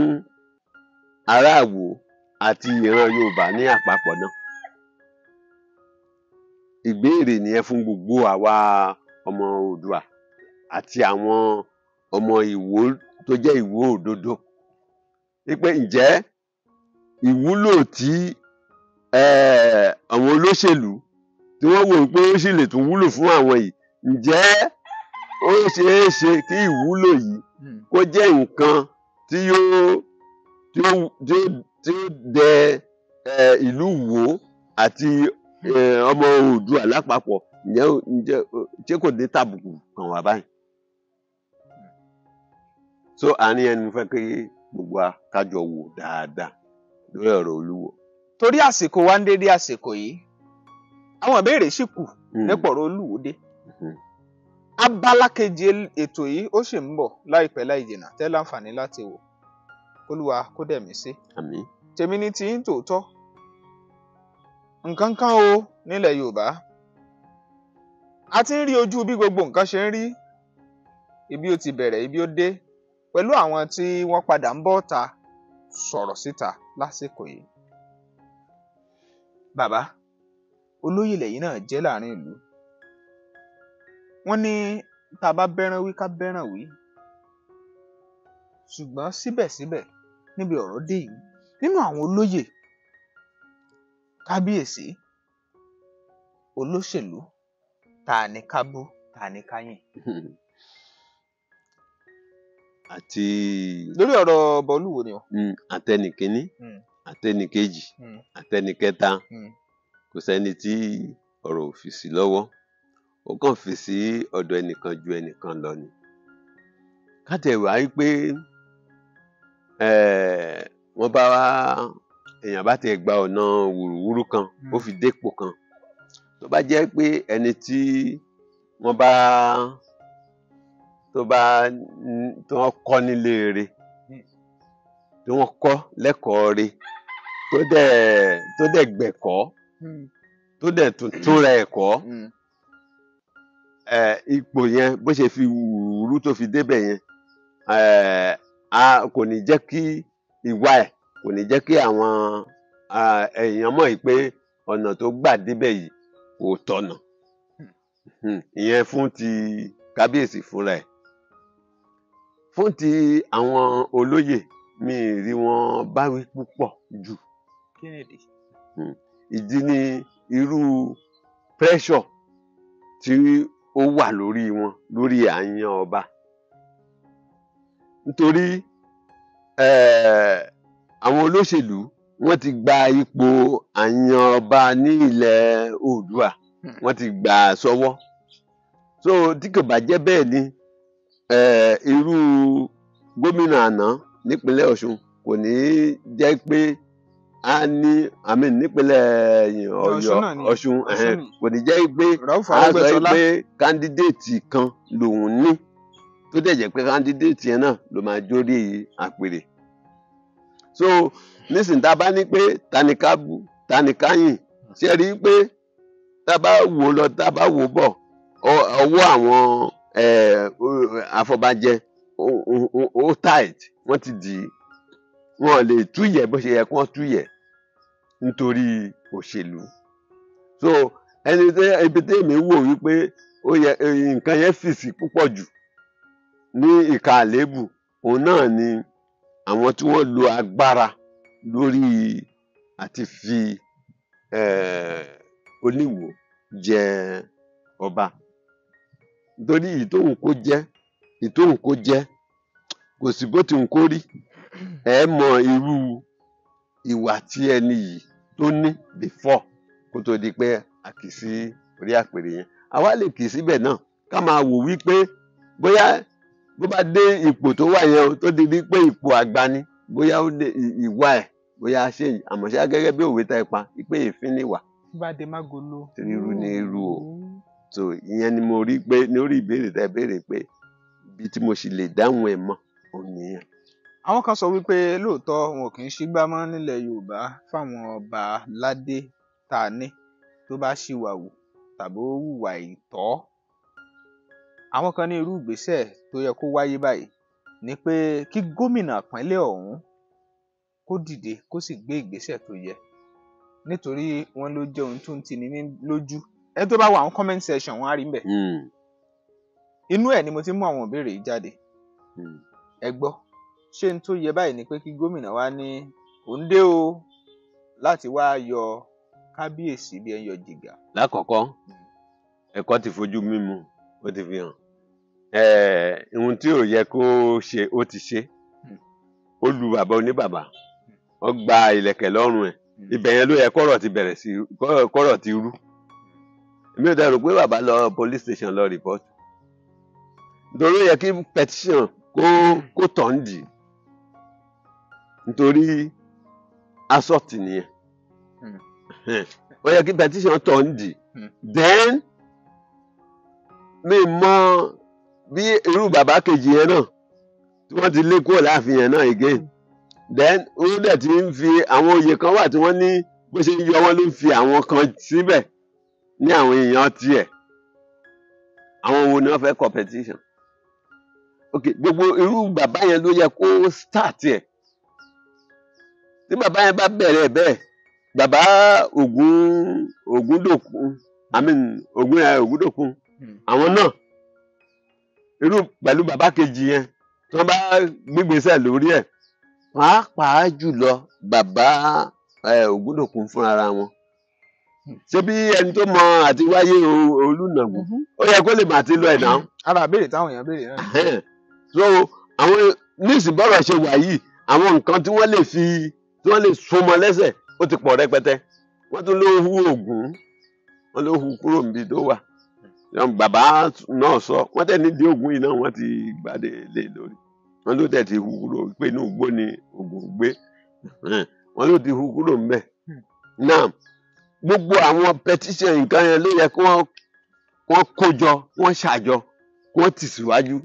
S1: aráàwò àti ìran Yorùbá ní àpapọ̀ náà? Ìbéèrè nìyẹn fún gbogbo àwa ọmọ Oòduà àti àwọn ọmọ Ìwó tó jẹ́ Ìwó òdodo wípé ǹjẹ́ ìwúlò tí àwọn olóṣèlú tí wọ́n wò pé ó sì lè tún wúlò fún àwọn yìí ǹjẹ́ ó ṣeé ṣe kí ìwúlò yìí kó jẹ́ nǹkan tí yóò dẹ ìlú Ìwó àti ọmọ Oòduà lápapọ̀ ǹjẹ́ ṣé kò dé tàbùkù kàn wá báyìí? So àárín ẹni fẹ́ kí gbogbo wa ká jọ wò dáadáa lórí ọ̀rọ̀ Olúwo.
S3: Torí àsìkò wa ń dédé àsìkò yìí àwọn ìbéèrè sì kù nípa ọ̀rọ̀ Olúwo dé. Abala kejì ètò yìí ó sì ń bọ̀ láìpẹ́ láì jìnnà tẹ́ láǹfààní láti wò. Olúwa kó dẹ̀ mí sí.
S1: Àmín.
S3: Tèmi ní ti ń tòótọ́ nǹkan kan o nílẹ̀ Yorùbá a ti ń rí ojú bí gbogbo nǹkan ṣe ń rí ibi ó ti bẹ̀rẹ̀ ibi ó dé pẹ̀lú àwọn tí wọ́n padà ń bọ́ ta sọ̀rọ̀ síta lásìkò yìí. Bàbá olóyè lẹ́yìn náà jẹ́ láàrin ìlú. Wọ́n ní tá a bá bẹ́ràn wí ká bẹ́ràn wí. Ṣùgbọ́n síbẹ̀síbẹ̀ níbi ọ̀rọ̀ dé yìí nínú àwọn olóyè kábíyèsí olóṣèlú ta ni ká bú ta ni ká yìn.
S1: Àti
S3: lórí ọ̀rọ̀ ọba Olúwo ni o.
S1: Àtẹnìkíní àtẹnìkejì àtẹnìkẹta kò sẹ́ni tí ọ̀rọ̀ ò fi sí lọ́wọ́ ó kàn fi sí ọ̀dọ̀ ẹnìkan ju ẹnìkan lọ ni. Ká tẹ̀ wá pé wọ́n bá wá èèyàn bá tẹ̀ gba ọ̀nà wùrúwúrú kan ó fi dépò kan tó bá jẹ́ pé ẹni tí wọ́n bá tó wọ́n kọ́ nílé rẹ̀ tí wọ́n kọ́ lẹ́kọ̀ọ́ rẹ̀ tó dẹ̀ gbẹ̀kọ́ tó dẹ̀ tún ra ẹ̀kọ́ ipò yẹn bó ṣe fi wùrú tó fi débẹ̀ yẹn kò ní jẹ́ kí ìwà ẹ̀ kò ní jẹ́ kí àwọn èèyàn mọ̀ pé ọ̀nà tó gbà débẹ̀ yìí kò tọ̀nà. Ìyẹn fún ti kábíyèsí fúnra ẹ̀. Fún ti àwọn olóyè mi rí wọn báwí púpọ̀ jù.
S3: Kí nìdí?
S1: Ìdí ni irú pressure tí ó wà lórí wọn lórí àyàn ọba. Nítorí àwọn olóṣèlú wọ́n ti gba ipò àyàn ọba ní ilẹ̀ Oòduà wọ́n ti gbà á sọ́wọ́. So tí kò bá jẹ́ bẹ́ẹ̀ ni irú gómìnà àná nípínlẹ̀ Ọ̀ṣun kò ní jẹ́ pé a ní nípínlẹ̀ Ọ̀ṣun kò ní jẹ́ pé a sọ pé kándídéètì kan lòun ní tó dẹ̀ jẹ́ pé kándídéètì yẹn náà ló máa jórí àpèrè. So nísìnyí tá a bá ní pé tani ká bú tani ká yìn ṣe rí i pé tá a bá wò lọ tá a bá wò bọ̀ ọwọ́ àwọn afọbajẹ ó tight wọ́n ti dì í wọn lè túyẹ̀ bó ṣe yẹ kí wọ́n túyẹ̀ nítorí òṣèlú. So ibi tí èmi wò wípé ó yẹ nǹkan yẹn fìsì púpọ̀ jù ní ìka àléébù òun náà ni àwọn tí wọ́n lo agbára lórí àti fi Oníwò jẹ ọba. Nítorí ìtóhùn kó jẹ́ kò sí bó ti ń kó rí ẹ mọ irú ìwà tí ẹni yìí tó ní before kó tó di pé a kì í sí orí àpèrè yẹn àwa lè kì í síbẹ̀ náà ká máa wò wípé bóyá bó bá dé ipò tó wà yẹn tó di wípé ipò àgbà ni bóyá ó lè ìwà ẹ̀ bóyá ṣe àmọ́ ṣá gẹ́gẹ́ bí òwe tá ẹ pa wípé èéfín níwà
S3: bá dé mágolo
S1: irú ni irú o so ìyẹn ni mo rí pé lórí ìbéèrè tẹ́ béèrè pé ibi tí mo sì lè dáhùn ẹ̀ mọ́ òun nìyẹn.
S3: àwọn kan sọ wípé lóòótọ́ wọn kì í ṣígbá mọ́ nílẹ̀ Yorùbá fáwọn ọba ládé tá a ní tó bá ṣìwàwù tàbí ó hùwà ìtọ́. àwọn kan ní irú ìgbésẹ̀ tó yẹ kó wáyé báyìí ni pé kí gómìnà ìpínlẹ̀ ọ̀hún kó dìde kó sì gbé ìgbésẹ̀ tó yẹ nítorí wọn ló jẹ́ ohun tó ń tini ní lójú. ẹ tó bá wà àwọn comment section wọn á rí mbẹ̀. inú ẹ̀ ni mo ti mú àwọn ìbéèrè yìí jáde. ẹ gbọ́ ṣé n tó yẹ báyìí ni pé kí gómìnà wa ní òun dé o láti wá yọ kábíyèsí bí ẹ ń yọ jìgà.
S1: lákọ̀ọ́kọ́ ẹ̀kọ́ ti fojú mímu ó ti fi hàn ohun tí ò yẹ kó ṣe ó ti ṣe ó lu bàbá oníbàbà ó gba ìlẹ̀kẹ̀ lọ́rùn ẹ̀ ibẹ̀ yẹn ló yẹ kọ́rọ̀ ti bẹ̀rẹ̀ sí kọ́rọ̀ ti rú èmi ò dẹrù pé bàbá lọ police station lọ report nítorí ó yẹ kí petition kó tọ̀ ń dì nítorí assault nìyẹn ó yẹ kí petition tọ̀ ń dì then mi mọ bí irú bàbá kejì yẹn náà tí wọ́n ti lé kúrò láàfin yẹn náà again then ó dẹ̀ ti ń fi àwọn oyè kan wà tí wọ́n ní bó ṣe ń yọ wọ́n ló ń fi àwọn kan síbẹ̀ ní àwọn èèyàn tiẹ̀ àwọn wo ni wọ́n fẹ́ competition ok gbogbo irú bàbá yẹn ló yẹ kó start ẹ̀ tí bàbá yẹn bá bẹ̀rẹ̀ bẹ́ẹ̀ bàbá Ògúndòkun àwọn náà irú pẹ̀lú bàbá kejì yẹn tí wọ́n bá gbígbésẹ̀ lórí ẹ̀ pàápàá jùlọ bàbá Ògúndòkun fúnra wọn ṣé bí ẹni tó mọ àti wáyé Olúnàgún ó yẹ kó lè mà ti lọ ẹ̀ náà.
S3: ara àbèrè táwọn èèyàn béèrè náà.
S1: so àwọn níìsín bọ́rọ̀ ṣe wà yìí àwọn nǹkan tí wọ́n lè súnmọ́ lẹ́sẹ̀ ó ti pọ̀ rẹpẹtẹ wọ́n tún ló hu Ògún wọ́n ló hu kúrò níbi tó wà bàbá náà sọ wọ́n tẹ̀ nídìí Ògún yìí náà wọ́n ti gbàdé lé lórí wọ́n ló tẹ̀ ti hu kúrò pé inú igbó ni Ògún gbé wọ́n ló ti hu kúrò ńbẹ̀ náà gbogbo àwọn petition nǹkan yẹn ló yẹ kí wọ́n kó jọ wọ́n ṣàjọ kí wọ́n tì síwájú.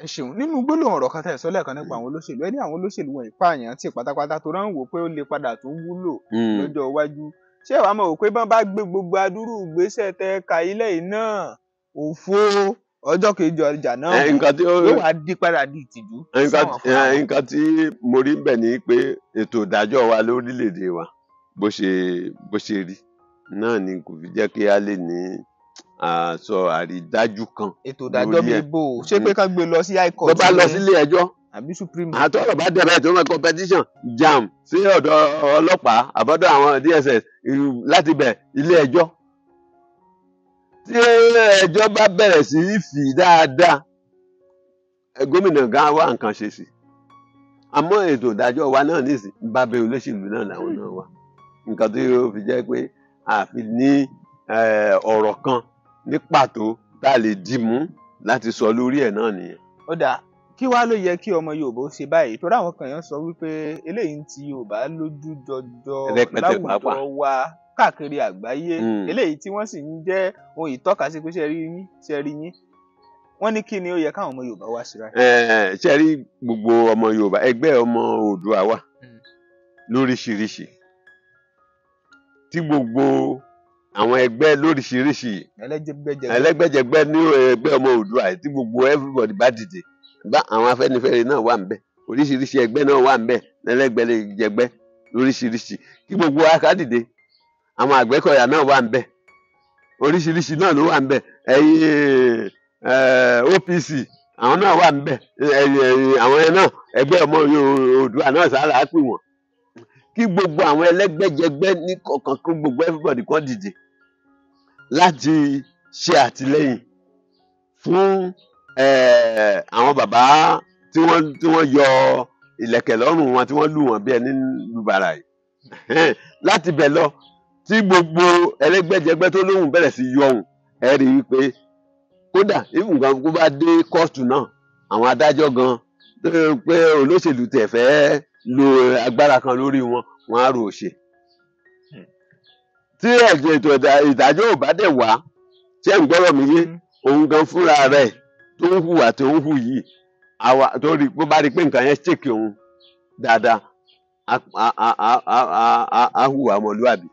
S3: ẹ ṣeun nínú gbólóhùn ọ̀rọ̀ kan tẹ́ ẹ sọ lẹ́ẹ̀kan nípa àwọn olóṣèlú ẹ ní àwọn olóṣèlú wọn ìpààyàn tí pátápátá tó rán wò pé ó lè padà tún wúlò lọ́jọ́ iwájú ṣé wàá mọ̀ pé bọ́n bá gbé gbogbo adúrú ìgbésẹ̀ tẹ́ ka ilé yìí náà òfo ọjọ́ kejì ọjà náà yóò wá di padà di ìtìjú.
S1: nǹkan tí mo rí bẹ̀ ni pé ètò ìdájọ́ wa lórílẹ̀‐èdè wa bó ṣe rí náà ni kò fi jẹ́ kí a lè ní sọ àrídájú kan.
S3: ètò ìdájọ́ bíi bò ṣé pé ká gbé lọ sí high court.
S1: tó bá lọ sílé ẹjọ́
S3: àbí supreme.
S1: àtọ́rọ̀ bá dẹ̀rẹ̀ tó mọ̀ competition jam sí ọ̀dọ̀ ọlọ́pàá àbọ̀dọ̀ àwọn DSS láti bẹ̀ ilé ẹjọ́. tí ẹjọ́ bá bẹ̀rẹ̀ sí í fì dáadáa gómìnà gan wá nǹkan ṣe sí. àmọ́ ètò ìdájọ́ wa náà nìsín bábẹ́ olóṣèlú náà làwọn náà wà. nǹkan tó yóò fi jẹ́ pé àfi ní ọ̀rọ̀ kan ní pàtó tá a lè dì mú láti sọ lórí ẹ̀ náà nìyẹn.
S3: ó dáa kí wàá ló yẹ kí ọmọ Yorùbá ó ṣe báyìí torí àwọn kan yẹn sọ wípé eléyìí ń ti Yorùbá lójú jọjọ láwùjọ wa káàkiri àgbáyé eléyìí tí wọ́n sì ń jẹ́ ohun ìtọ́kasí pé ṣe rí yín wọ́n ní kí ni ó yẹ káwọn ọmọ Yorùbá wá sí báyìí.
S1: ṣe rí gbogbo ọmọ Yorùbá ẹgbẹ́ ọmọ Oòduà wà lóríṣiríṣi tí gbogbo àwọn ẹgbẹ́ lóríṣiríṣi ẹlẹ́gbẹ́jẹgbẹ́ ní ẹgbẹ́ ọmọ Oòduà tí gbogbo everybody bá dìde bá àwọn Afẹ́nifẹ́re náà wà ńbẹ̀ oríṣiríṣi ẹgbẹ́ náà wà ńbẹ̀ ẹlẹ́gbẹ́jẹgbẹ́ lóríṣiríṣi kí gbogbo wa ká dìde àwọn Àgbẹ̀kọ̀yà náà wà ńbẹ̀ oríṣiríṣi náà ló wà ńbẹ̀ ẹ̀yin OPC àwọn náà wà ńbẹ̀ àwọn ẹ̀ náà ẹgbẹ́ ọmọ Oòduà náà sára á pè wọ́n kí gbogbo àwọn ẹlẹ́gbẹ́jẹgbẹ́ ní kọ̀ọ̀kan kí gbogbo everybody kan dìde láti ṣe àtìlẹ́yìn fún àwọn bàbá tí wọ́n yọ ìlẹ̀kẹ̀ lọ́rùn wọn tí wọ́n lù wọ́n bí ẹni lu bàrà yìí láti bẹ̀ lọ tí gbogbo ẹlẹ́gbẹ́jẹgbẹ́ tó lóhùn bẹ̀rẹ̀ sí yọ ohùn ẹ rí i pé kódà ìfúnkan kó bá dé kóòtù náà àwọn adájọ́ gan pé olóṣèlú tẹ̀ fẹ́ lo agbára kan lórí wọn á rò ó ṣe tí ètò ìdájọ́ ò bá dẹ̀ wá tí ẹ̀ ń gbọ́rọ̀ mi yé òun gan fúnra rẹ̀ tó ń hùwà tó ń hù yìí tó rí bó bá rí pé nǹkan yẹn ṣèkì òun dáadáa á hùwà ọmọlúwàbí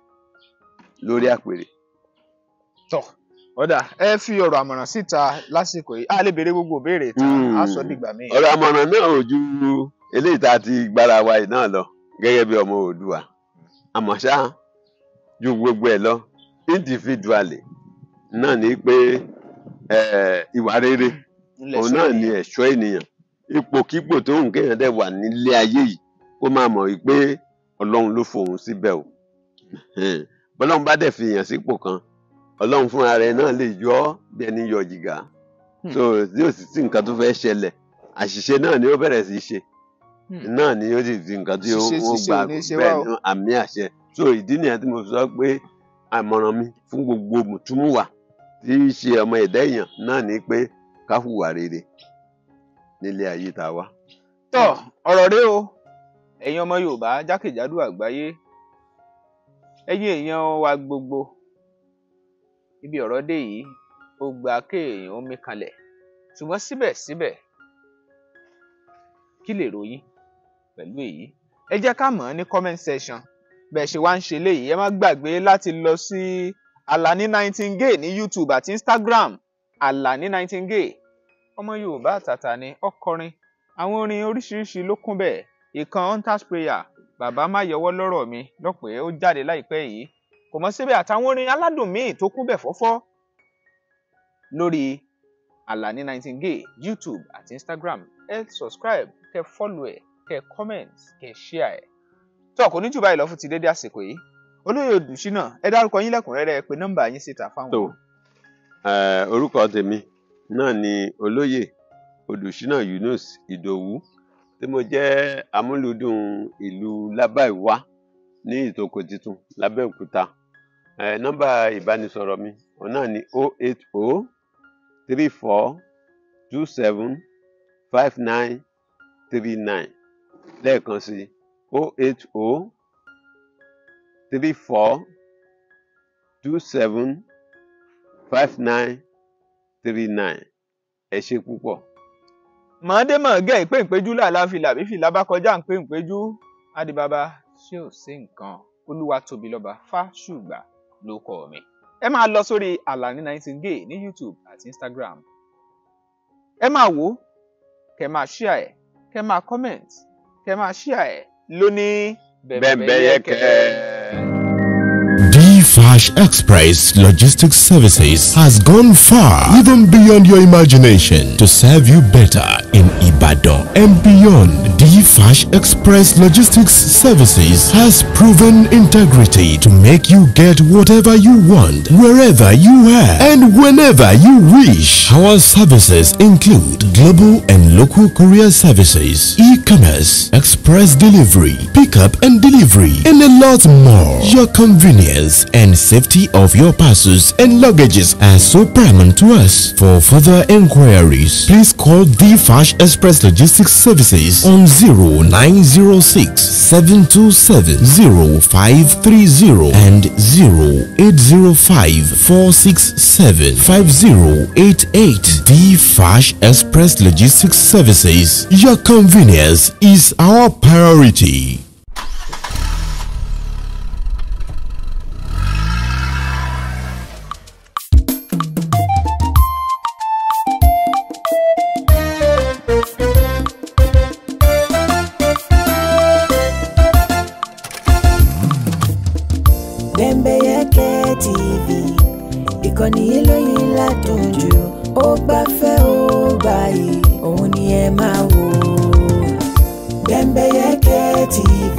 S1: lórí àpèrè.
S3: tọ́ ọ̀dà ẹ fi ọ̀rọ̀ àmọ̀ràn síta lásìkò yìí a lè béèrè gbogbo ìbéèrè tán á sọ dìgbà míì.
S1: ọ̀rọ̀ àmọ̀ràn náà ò ju eléyìí tá a ti gbára wa yìí náà lọ gẹ́gẹ́ bí ọmọ Oòduà àmọ́ ṣá ju gbogbo ẹ̀ lọ individually náà ní pé ìwà rere òun náà ni ẹ̀ṣọ́ ènìyàn ipòkípò tó ń kéèyàn dẹ̀ wà nílé ayé yìí kó máa mọ̀ wípé Ọlọ́run ló fòun síbẹ̀ o bọ́lọ́run bá dẹ̀ fi èèyàn sípò kan Ọlọ́run fúnra rẹ̀ náà lè yọ ọ́ bí ẹni yọ jìgá so tí ò sì sí nǹkan tó fẹ́ ṣẹlẹ̀ àṣìṣe náà ni ó bẹ̀rẹ̀ sí í ṣe náà ni ó sì fi nǹkan tí ó gbà bẹ́ẹ̀ ní àmì àṣẹ so ìdí nìyẹn tí mo sọ pé àmọ̀ràn mi fún gbogbo mùtúmùwà tí í ṣe ọmọ ẹ̀dá èèyàn náà ni pé ká hùwà rere nílé ayé tá a wá.
S3: tọ́ ọ̀rọ̀ rẹ o ẹ̀yin ọmọ Yorùbá jákèjádò àgbáyé ẹ̀yin èèyàn wa gbogbo ibi ọ̀rọ̀ dé yìí ó gba kéèyàn ó mí kanlẹ̀ ṣùgbọ́n síbẹ̀síbẹ̀ kí lè ròyìn pẹ̀lú èyí ẹ jẹ́ ká mọ̀ ọ́ ní comment section bẹ́ẹ̀ ṣe wá ń ṣe léyìí ẹ má gbàgbé láti lọ sí Alani Nightingale ní YouTube àti Instagram Alani Nightingale ọmọ Yorùbá àtàtà ni ọkọrin àwọn orin oríṣiríṣi ló kún bẹ́ẹ̀ ìkan Hunters Prayer bàbá má yọwọ́ lọ́rọ̀ mi lọ́pẹ́ ó jáde láìpẹ́ yìí kò mọ̀ síbẹ̀ àtàwọn orin aládùn míì tó kún bẹ́ẹ̀ fọ́fọ́ lórí Alani Nightingale YouTube àti Instagram ẹ subscribe kẹ́ follow ẹ kẹ́ comment kẹ́ share ẹ tó kò ní jù báyìí lọ fún ti dédé àsìkò yìí Olóyè Odùṣínà ẹ dárúkọ yín lẹ́kùnrẹ́rẹ́ pé nọ́mbà yín síta fáwọn.
S1: orúkọ tèmi náà ni Olóyè Odùṣínà Yunus Ìdòwú tí mo jẹ́ amúlùdùn ìlú Lábàìwá ní Ìtòkò Titun Lábẹ́òkúta nọ́mbà ìbánisọ̀rọ̀ mi òun náà ni 08034275939 lẹ́ẹ̀kan sí 08034275939 ẹ ṣé púpọ̀.
S3: mọ̀ọ́dé mọ̀ọ́gẹ́ ìpé ìpéjú làlàáfíà bí fìlà bá kọjá ń pé ìpéjú adìbàbà ṣé ò sí nǹkan Olúwatóbilọ́ba Fásùgbà ló kọ mi. ẹ máa lọ sórí Alani Nightingale ní YouTube àti Instagram. ẹ máa wò ó kẹ́ máa share ẹ kẹ́ máa comment kẹ́ máa share ẹ lónìí bẹ́ẹ̀bẹ́yẹkẹ́.
S4: D-Fash Express Logistics Services has gone far, even beyond your imagination, to serve you better in Ibadan and beyond. D-Fash Express Logistics Services has proven integrity to make you get whatever you want, wherever you are, and whenever you wish. Our services include global and local courier services, e-commerce, express delivery, pickup and delivery, and a lot more. Your convenience and safety of your parcels and luggages are so paramount to us. For further inquiries, please call D-Fash Express Logistics Services on 0906-727-0530 and 0805-467-5088. D-Fash Express Logistics Services. Your convenience is our priority.
S5: Bembeyeke TV ìkànnì eléyìí ládùn jù ó gbafẹ́ ó gbààyè òun ni ẹ máa wò. Bembeyeke TV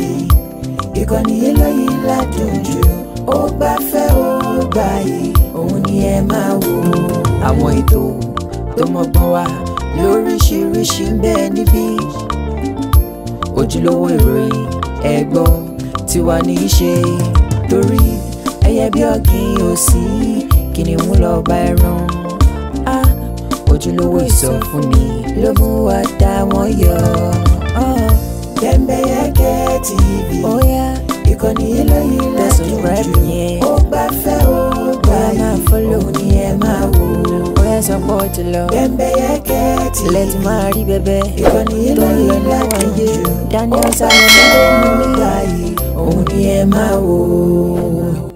S5: ìkànnì eléyìí ládùn jù ó gbafẹ́ ó gbààyè òun ni ẹ máa wò. àwọn ètò tó mọ́gbọ́n wá lóríṣiríṣi ń bẹ níbí. Ojúlówó ìròyìn ẹ gbọ́ tiwa ní í ṣe, torí ẹyẹ bí ọ̀gìn ò sí, kìnìún lọ́ba ẹran. Ojúlówó ìsọfúnni ló mú wa dá wọn yọ. Bembeyeke TV, ìkànnì eléyìí lẹ́sùn jù. Ó gbafẹ́ ó gbayì, òun ni ẹ máa wò. Support to love Bembeyeke TV, let's marry baby. Ìkànnì eléyìí lẹ́sùn jù. Daniel Salomon, òun ni ẹ máa wò.